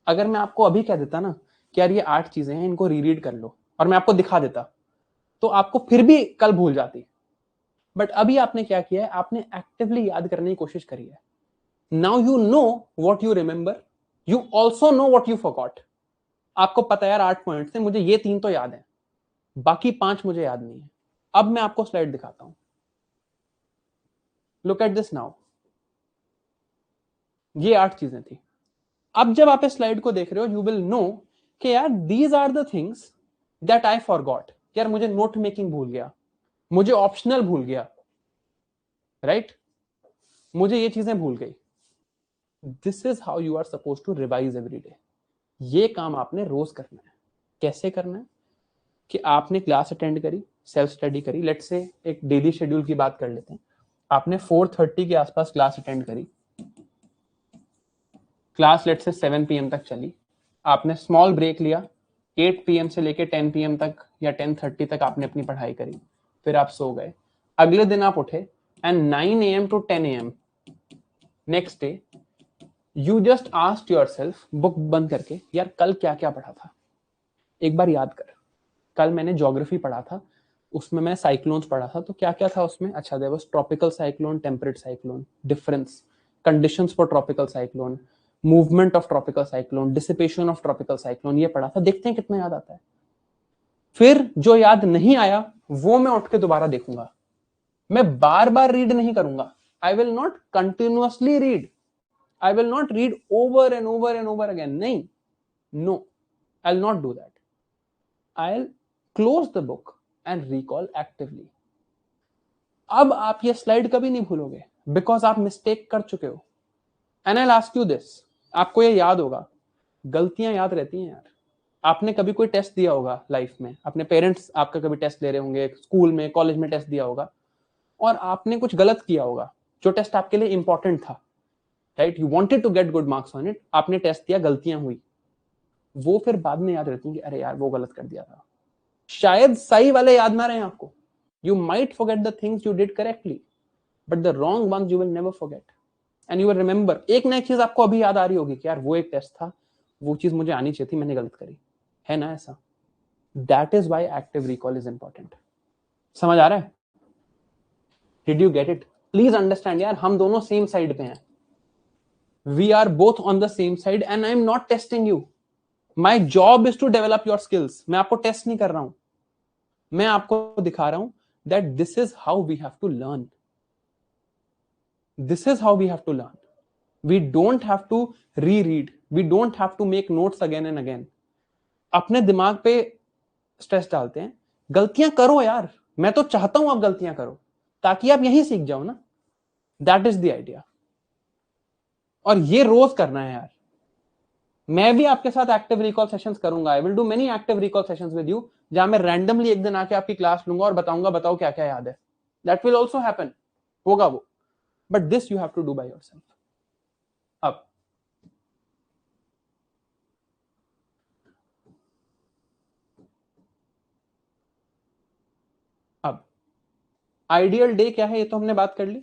S1: अगर मैं आपको अभी कह देता ना कि यार ये 8 चीजें हैं, इनको रीरीड कर लो, और मैं आपको दिखा देता, तो आपको फिर भी कल भूल जाती। बट अभी आपने क्या किया है, आपने एक्टिवली याद करने की कोशिश करी है। Now you know what you remember, you also no what you forgot. आपको पता है यार 8 पॉइंट्स हैं, मुझे ये 3 तो याद है, बाकी 5 मुझे याद नहीं है। अब मैं आपको स्लाइड दिखाता हूं, लुक एट दिस नाउ। ये 8 चीजें थी। अब जब आप इस स्लाइड को देख रहे हो, यू विल नो कि यार these are the things that I forgot. यार मुझे नोट मेकिंग भूल गया, मुझे ऑप्शनल भूल गया, राइट, मुझे ये चीजें भूल गई। This is how you are suppose to revise every day. ये काम आपने रोज करना है। कैसे करना है, कि आपने क्लास अटेंड करी, सेल्फ स्टडी करी, लेट्स से एक डेली शेड्यूल की बात कर लेते हैं। आपने 4:30 के आसपास क्लास अटेंड करी, क्लास लेट्स से 7 PM तक चली, आपने स्मॉल ब्रेक लिया, 8 PM से लेके 10 PM तक या 10:30 तक आपने अपनी पढ़ाई करी, फिर आप सो गए। अगले दिन आप उठे and 9 AM to 10 AM next day you just asked yourself, book बंद करके, यार कल क्या क्या पढ़ा था, एक बार याद कर। कल मैंने ज्योग्राफी पढ़ा था, उसमें मैं साइक्लोन्स पढ़ा था, तो क्या क्या था उसमें। अच्छा, there was tropical cyclone, temperate cyclone, difference, conditions for tropical cyclone, movement of tropical cyclone, dissipation of tropical cyclone, ये पढ़ा था। देखते हैं कितना याद आता है। फिर जो याद नहीं आया वो मैं उठ के दोबारा देखूंगा, मैं बार बार रीड नहीं करूंगा। I will not continuously read, I will not read over and over and over again, नहीं, no, I will not do that. I'll close the book and recall actively. अब आप ये स्लाइड कभी नहीं भूलोगे, बिकॉज आप mistake कर चुके हो। And I ask you this, आपको ये याद होगा, गलतियां याद रहती हैं यार। आपने कभी कोई टेस्ट दिया होगा लाइफ में, अपने पेरेंट्स आपका कभी टेस्ट ले रहे होंगे, स्कूल में कॉलेज में टेस्ट दिया होगा, और आपने कुछ गलत किया होगा जो टेस्ट आपके लिए इंपॉर्टेंट था, right, you wanted to get good marks on it, आपने टेस्ट दिया, गलतियां हुई, वो फिर बाद में याद रहती हैं कि अरे यार वो गलत कर दिया था। शायद सही वाले याद ना रहे आपको, you might forget the things you did correctly, but the wrong ones you will never forget, and you will remember. एक ना एक चीज आपको अभी याद आ रही होगी कि यार वो एक टेस्ट था, वो चीज मुझे आनी चाहिए थी, मैंने गलत करी, है ना ऐसा। That is why active recall is important. समझ आ रहा है, did you get it. Please understand यार, हम दोनों सेम साइड पे हैं, we are both on the same side, and I am not testing you, my job is to develop your skills. मैं आपको टेस्ट नहीं कर रहा हूं, मैं आपको दिखा रहा हूं that this is how we have to learn, this is how we have to learn. We don't have to reread, we don't have to make notes again and again. अपने दिमाग पे स्ट्रेस डालते हैं, गलतियां करो यार, मैं तो चाहता हूं आप गलतियां करो ताकि आप यही सीख जाओ ना, दैट इज द आइडिया। और ये रोज करना है यार। मैं भी आपके साथ एक्टिव रिकॉल सेशंस करूंगा, I will do many active recall sessions with you, जहां मैं रैंडमली एक दिन आके आपकी क्लास लूंगा और बताऊंगा बताओ क्या क्या याद है। दैट विल ऑल्सो हैपन, होगा वो, but this you have to do by yourself. अब आइडियल डे क्या है, ये तो हमने बात कर ली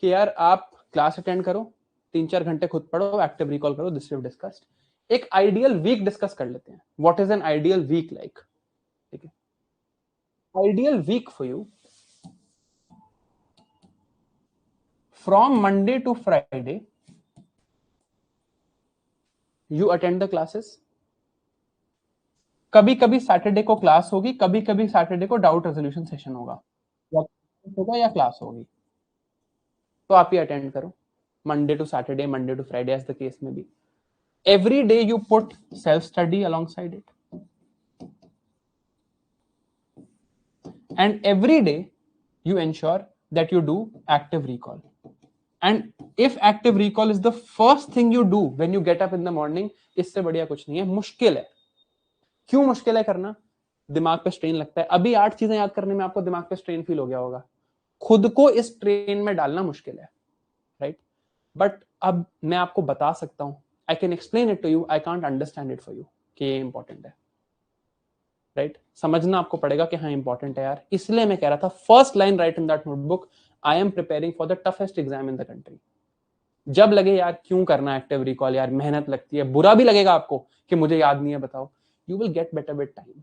S1: कि यार आप क्लास अटेंड करो, 3-4 घंटे खुद पढ़ो, एक्टिव रिकॉल करो, दिस वी हैव डिस्कस्ड। एक आइडियल वीक डिस्कस कर लेते हैं, what is an ideal week like. ठीक है, ideal week for you from Monday to Friday you attend the classes. कभी कभी सैटरडे को क्लास होगी, कभी कभी सैटरडे को डाउट रेजोल्यूशन सेशन होगा, या क्लास होगी, तो आप ये अटेंड करो Monday to Saturday, Monday to Friday as the case में be. Every day you put self study alongside it, and every day you ensure that you do active recall. And if active recall is the first thing you do when you get up in the morning, इससे बढ़िया कुछ नहीं है। मुश्किल है, क्यों मुश्किल है करना? दिमाग पे स्ट्रेन लगता है। अभी 8 चीजें याद करने में आपको दिमाग पे स्ट्रेन फील हो गया होगा, खुद को इस ट्रेन में डालना मुश्किल है, राइट? बट अब मैं आपको बता सकता हूं, I can explain it to you, I can't understand it for you कि ये इंपॉर्टेंट है, राइट? समझना आपको पड़ेगा कि हाँ इंपॉर्टेंट है यार। इसलिए मैं कह रहा था first line right in that notebook, I am preparing for the toughest exam in the country. जब लगे यार क्यों करना एक्टिव रिकॉल, यार मेहनत लगती है, बुरा भी लगेगा आपको कि मुझे याद नहीं है, बताओ, you will get better with time.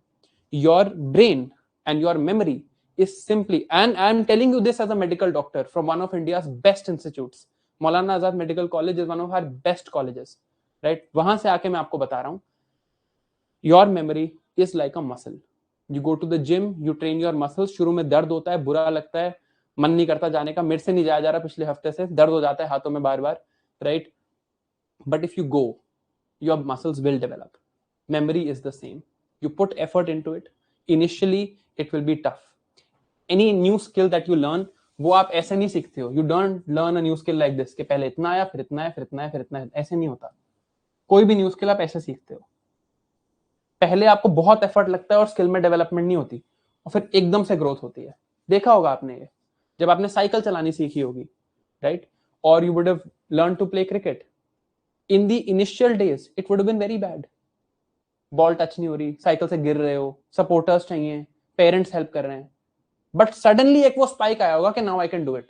S1: Your brain and your memory is simply, and I am telling you this as a medical doctor from one of India's best institutes. Maulana Azad Medical College is one of our best colleges, right? वहां से आके मैं आपको बता रहा हूं, your memory is like a muscle. You go to the gym, you train your muscles. शुरू में दर्द होता है, बुरा लगता है, मन नहीं करता जाने का, मेरे से नहीं जाया जा रहा पिछले हफ्ते से, दर्द हो जाता है हाथों में बार बार, right? But if you go, your muscles will develop. Memory is the same. You put effort into it. Initially, it will be tough. Any new skill that you learn, वो आप ऐसे नहीं सीखते हो। You don't learn a new skill like this कि पहले इतना आया, फिर इतना आया, फिर इतना आया, फिर इतना आया, ऐसे नहीं होता। कोई भी न्यू स्किल आप ऐसे सीखते हो, पहले आपको बहुत एफर्ट लगता है और स्किल में डेवलपमेंट नहीं होती, और फिर एकदम से ग्रोथ होती है। देखा होगा आपने ये, जब आपने साइकिल चलानी सीखी होगी, राइट? और you would have learn to play cricket, in the initial days it would have been very bad, ball touch नहीं हो रही, साइकिल से गिर रहे हो, सपोर्टर्स चाहिए, पेरेंट्स हेल्प कर रहे हैं, बट सडनली एक वो स्पाइक आया होगा कि now I can do it,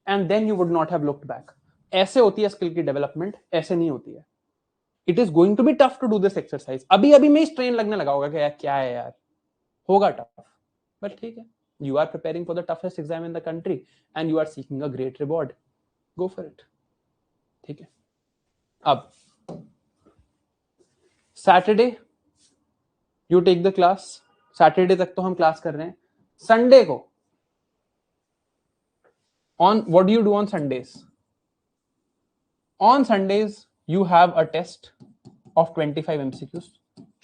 S1: and then you would not have looked back. ऐसे होती है स्किल की डेवलपमेंट, ऐसे नहीं होती है। It is going to be tough to do this exercise. अभी अभी में स्ट्रेन लगने लगा होगा कि यार क्या है यार, होगा टफ, बट ठीक है, you are preparing for the toughest exam in the country and you are seeking a great reward, go for it. ठीक है, अब Saturday you take the class, Saturday तक तो हम क्लास कर रहे हैं। संडे को on what do you do on Sundays? On Sundays you have a test of 25 MCQs.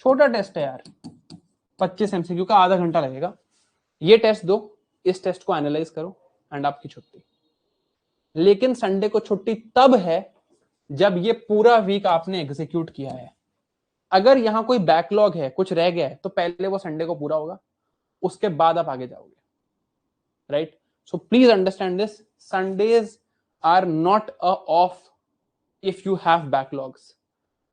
S1: छोटा टेस्ट है यार, 25 MCQ का, आधा घंटा लगेगा। ये टेस्ट दो, इस टेस्ट को एनालाइज करो एंड आपकी छुट्टी। लेकिन संडे को छुट्टी तब है जब ये पूरा वीक आपने एग्जीक्यूट किया है। अगर यहां कोई बैकलॉग है, कुछ रह गया है, तो पहले वो संडे को पूरा होगा, उसके बाद आप आगे जाओगे, right? So please understand this, Sundays are not a off if you have backlogs.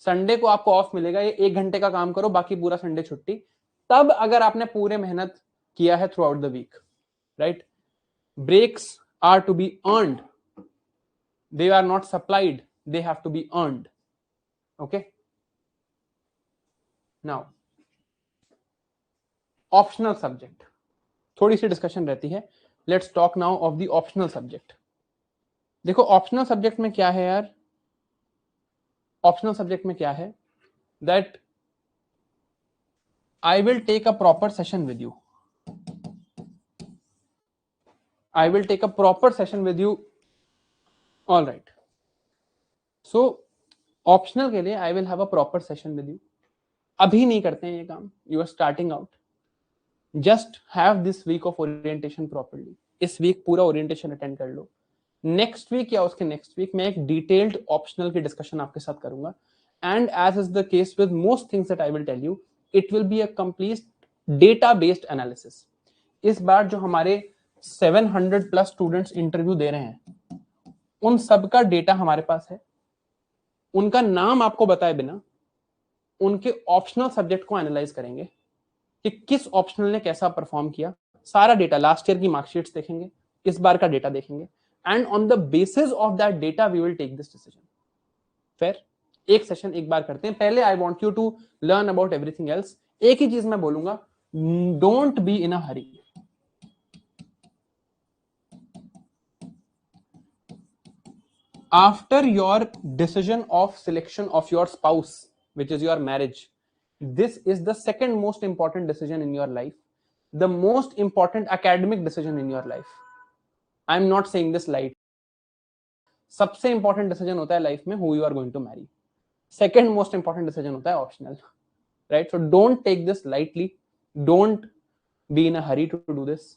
S1: Sunday को आपको ऑफ मिलेगा, ये 1 घंटे का काम करो, बाकी पूरा संडे छुट्टी, तब अगर आपने पूरे मेहनत किया है throughout the week, right? Breaks are to be earned, they are not supplied, they have to be earned. Okay, now optional subject, थोड़ी सी डिस्कशन रहती है। Let's talk now of the optional subject. देखो optional subject में क्या है यार, optional subject में क्या है, that I will take a proper session with you, I will take a proper session with you, all right? So optional के लिए I will have a proper session with you. अभी नहीं करते हैं ये काम, you are starting out, just have this week of orientation properly. इस week पूरा ओरिएंटेशन अटेंड कर लो, नेक्स्ट वीक या उसके नेक्स्ट वीक मैं एक डिटेल्ड ऑप्शनल की डिस्कशन आपके साथ करूंगा, and as is the case with most things that I will tell you, it will be a complete data based analysis. इस बार जो हमारे 700 प्लस स्टूडेंट्स इंटरव्यू दे रहे हैं, उन सब का डेटा हमारे पास है, उनका नाम आपको बताए बिना उनके ऑप्शनल सब्जेक्ट को एनालाइज करेंगे कि किस ऑप्शनल ने कैसा परफॉर्म किया, सारा डेटा, लास्ट ईयर की मार्कशीट्स देखेंगे, इस बार का डेटा देखेंगे, and on the basis of that data we will take this decision. फिर एक सेशन एक बार करते हैं, पहले I want you to learn about everything else. एक ही चीज मैं बोलूंगा, don't be in a hurry. After your decision of selection of your spouse, which is your marriage, this is the second most important decision in your life, the most important academic decision in your life. I am not saying this light. सबसे important decision होता है life में who you are going to marry. Second most important decision होता है optional, right? So don't take this lightly. Don't be in a hurry to do this.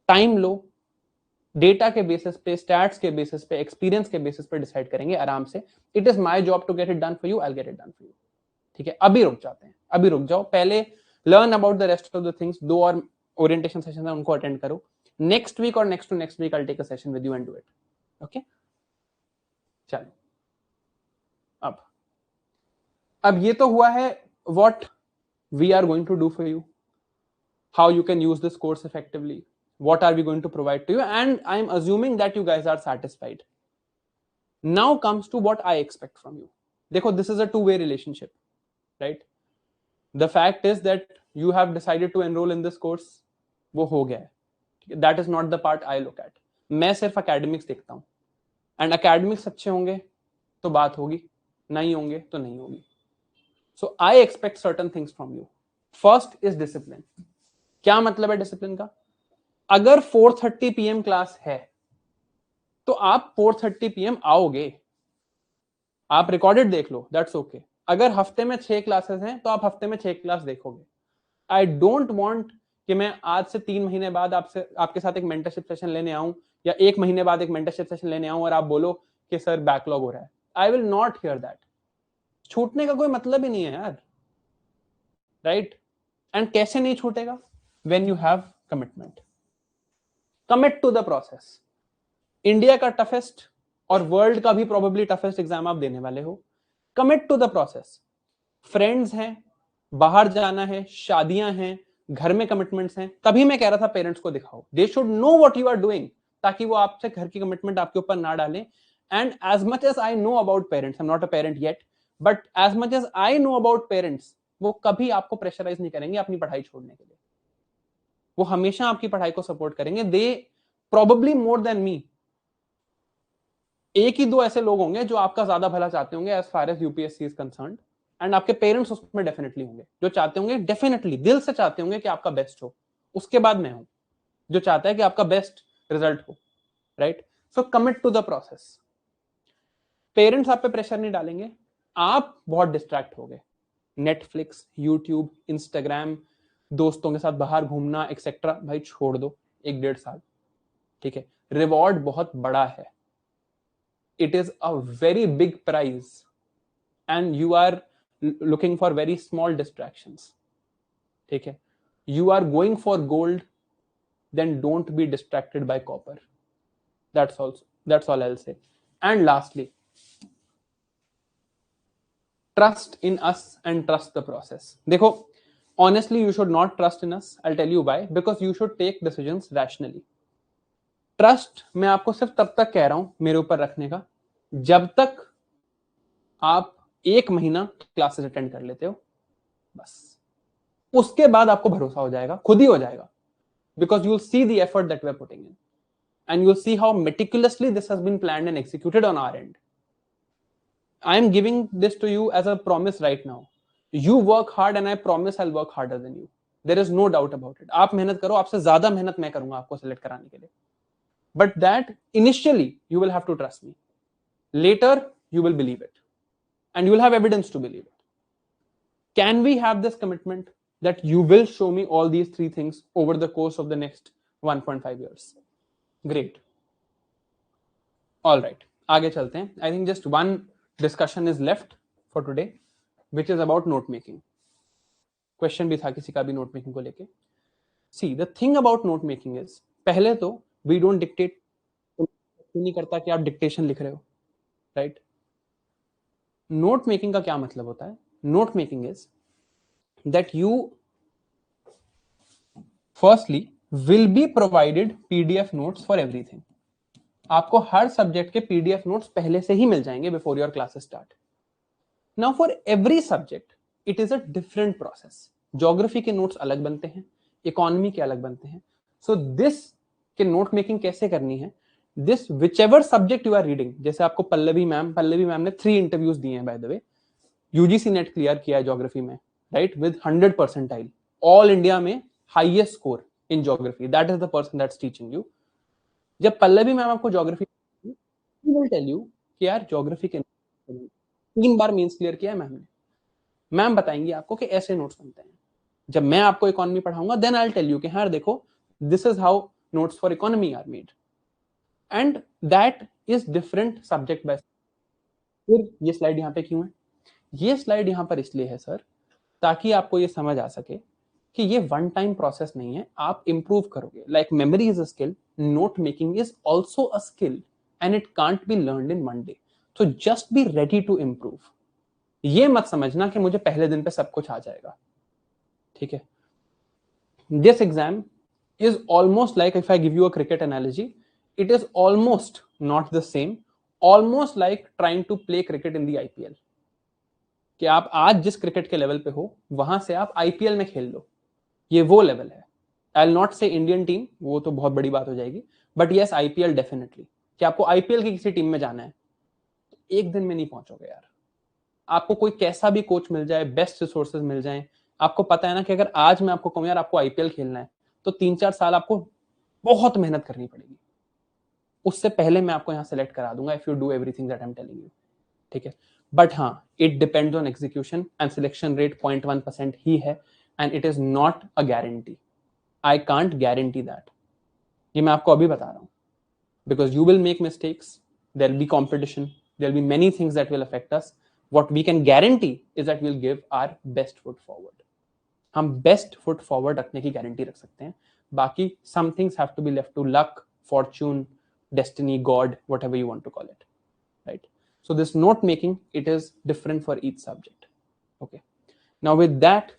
S1: Time लो, data के basis पे, stats के basis पे, experience के basis पे decide करेंगे आराम से। It is my job to get it done for you, I will get it done for you. ठीक है, अभी रुक जाते हैं, अभी रुक जाओ, पहले learn about the rest of the things. 2 और ओरिएंटेशन सेशन है, उनको अटेंड करो। नेक्स्ट वीक और next to next week I will take a session with you and do it. Okay, चलो अब ये तो हुआ है what we are going to do for you, how you can use this course effectively, what are we going to provide to you, and I'm assuming that you guys are satisfied. Now comes to what I expect from you. Dekho, this is a two-way relationship, right? The fact is that you have decided to enroll in this course, wo ho gaya hai. That is not the part I look at. मैं सिर्फ academics देखता हूँ, and academics अच्छे होंगे तो बात होगी, नहीं होंगे तो नहीं होगी. So I expect certain things from you. First is discipline. क्या मतलब है डिसिप्लिन का? अगर 4:30 PM क्लास है तो आप 4:30 PM आओगे, आप रिकॉर्डेड देख लो, दैट्स ओके। अगर हफ्ते में 6 क्लासेस हैं तो आप हफ्ते में 6 क्लास देखोगे। आई डोंट वांट कि मैं आज से 3 महीने बाद आपके साथ एक मेंटरशिप सेशन लेने आऊं, या 1 महीने बाद एक मेंटरशिप सेशन लेने आऊं और आप बोलो कि सर बैकलॉग हो रहा है। आई विल नॉट हियर दैट। छूटने का कोई मतलब ही नहीं है यार, राइट? एंड कैसे नहीं छूटेगा? when you have commitment. Commit to the process. India का टफेस्ट और वर्ल्ड का भी प्रोबेबली टफेस्ट एग्जाम आप देने वाले हो। Commit to the process. Friends हैं, बाहर जाना है, शादियां हैं, घर में कमिटमेंट्स हैं, तभी मैं कह रहा था पेरेंट्स को दिखाओ, they should know what you are doing, ताकि वो आपसे घर की कमिटमेंट आपके ऊपर ना डालें। And as much as I know about parents, I am not a parent yet, but as much as I know about parents, वो कभी आपको प्रेशराइज नहीं करेंगे अपनी पढ़ाई छोड़ने के लिए। वो हमेशा आपकी पढ़ाई को सपोर्ट करेंगे। They probably more than me, एक ही दो ऐसे लोग होंगे जो आपका ज्यादा भला चाहते होंगे as far as UPSC is concerned, and आपके पेरेंट्स उसमें डेफिनेटली होंगे, जो चाहते होंगे, डेफिनेटली दिल से चाहते होंगे कि आपका बेस्ट हो। उसके बाद मैं हूं जो चाहता है कि आपका बेस्ट रिजल्ट हो, right? So commit to the process. Parents आप पे प्रेशर नहीं डालेंगे, आप बहुत डिस्ट्रैक्ट हो गए। नेटफ्लिक्स, यूट्यूब, इंस्टाग्राम, दोस्तों के साथ बाहर घूमना एक्सेट्रा, भाई छोड़ दो 1-1.5 साल, ठीक है? रिवॉर्ड बहुत बड़ा है, it is a very big prize, and you are looking for very small distractions, ठीक है? You are going for gold, then don't be distracted by copper. that's all I'll say. And lastly, trust in us and trust the process. देखो, honestly you should not trust in us. I'll tell you why. Because you should take decisions rationally. Trust मैं आपको सिर्फ तब तक कह रहा हूं मेरे ऊपर रखने का, जब तक आप 1 महीना क्लासेस अटेंड कर लेते हो, बस उसके बाद आपको भरोसा हो जाएगा, खुद ही हो जाएगा, because you will see the effort that we are putting in, and you'll see how meticulously this has been planned and executed on our end. I am giving this to you as a promise right now. You work hard and I promise I'll work harder than you. There is no doubt about it. आप मेहनत करो, आपसे ज्यादा मेहनत मैं करूंगा आपको select कराने के लिए. But that initially you will have to trust me. Later you will believe it, and you will have evidence to believe it. Can we have this commitment that you will show me all these 3 things over the course of the next 1.5 years? Great. All right, आगे चलते हैं. I think just one discussion is left for today which is about note making. Question भी था किसी का भी note making को लेके. See the thing about note making is, पहले तो वी डोंट डिक्टेट, नहीं करता कि आप डिक्टेशन लिख रहे हो, राइट. नोट मेकिंग का क्या मतलब होता है? Note making is that you firstly will be provided PDF notes for everything. आपको हर सब्जेक्ट के पीडीएफ नोट्स पहले से ही मिल जाएंगे before your classes start. Now for every subject it is a different process. Geography के नोट्स अलग बनते हैं, इकोनॉमी के अलग बनते हैं. सो दिस के नोट मेकिंग कैसे करनी है, this whichever subject you are reading. जैसे आपको पल्लवी मैम ने 3 इंटरव्यूज दिए हैं, by the way. UGC NET clear किया है ज्योग्राफी में, right, with 100 percentile, all India में highest score in geography. That is the person that's teaching you. जब पल्लवी मैम आपको ज्योग्राफी विल टेल यू कि यार ज्योग्राफी के 3 बार मींस क्लियर किया है मैम ने. मैम बताएंगी आपको कि ऐसे नोट्स बनते हैं. जब मैं आपको इकोनॉमी पढ़ाऊंगा then I will tell you कि हाँ देखो, this is how notes for economy are made, and that is different subject by. फिर ये स्लाइड यहाँ पे क्यों है? ये स्लाइड यहाँ पर इसलिए है सर, ताकि आपको ये समझ आ सके कि ये वन टाइम प्रोसेस नहीं है, आप इंप्रूव करोगे. Like memory is a skill, note making is also a skill, and it can't be learned in one day. तो just be ready to improve. ये मत समझना कि मुझे पहले दिन पे सब कुछ आ जाएगा, ठीक है. This exam is almost like, if I give you a cricket analogy, it is almost not the same, almost like trying to play cricket in the IPL. कि आप आज जिस क्रिकेट के लेवल पे हो वहां से आप आईपीएल में खेल लो, ये वो लेवल है. आई विल नॉट से इंडियन टीम, वो तो बहुत बड़ी बात हो जाएगी, बट यस आईपीएल डेफिनेटली. कि आपको आईपीएल की किसी टीम में जाना है, एक दिन में नहीं पहुंचोगे यार. आपको कोई कैसा भी कोच मिल जाए, बेस्ट रिसोर्सेज मिल जाए, आपको पता है ना कि अगर आज मैं आपको कहूं यार आपको आईपीएल खेलना है, तो 3-4 साल आपको बहुत मेहनत करनी पड़ेगी. उससे पहले मैं आपको यहाँ सेलेक्ट करा दूंगा if you do everything that I am telling you, ठीक है. बट हाँ, it depends on execution, and selection rate 0.1% ही है, and it is not a guarantee. I can't guarantee that. ये मैं आपको अभी बता रहा हूं, because you will make mistakes, there will be competition, there will be many things that will affect us. What we can guarantee is that we'll give our best foot forward. हम best foot forward रखने की guarantee रख सकते हैं. बाकी some things have to be left to luck, fortune, destiny, God, whatever you want to call it, right? So this note making, it is different for each subject. Okay. Now with that,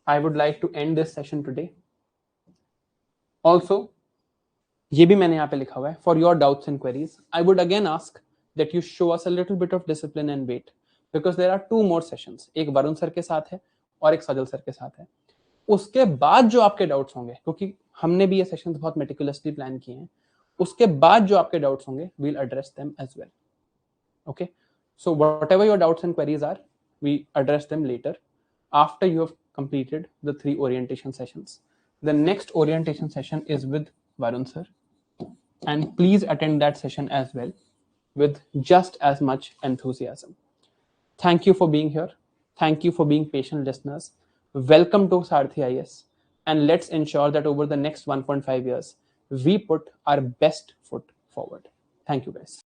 S1: I would like to end this session today. Also, ये भी मैंने यहाँ पे लिखा हुआ है, for your doubts and queries, I would again ask that you show us a little bit of discipline and wait. Because there are 2 more sessions, एक Varun sir के साथ है और एक सजल सर के साथ है. उसके बाद जो आपके डाउट्स होंगे, क्योंकि हमने भी ये सेशंस बहुत मेटिकुलसली प्लान किए हैं, उसके बाद जो आपके डाउट्स होंगे we will address them as well. Okay, so whatever your doubts and queries are, we address them later after you have completed the 3 orientation sessions. The next orientation session is with Varun sir, and please attend that session as well with just as much enthusiasm. Thank you for being here. Thank you for being patient listeners. Welcome to Sarthi IS, and let's ensure that over the next 1.5 years, we put our best foot forward. Thank you guys.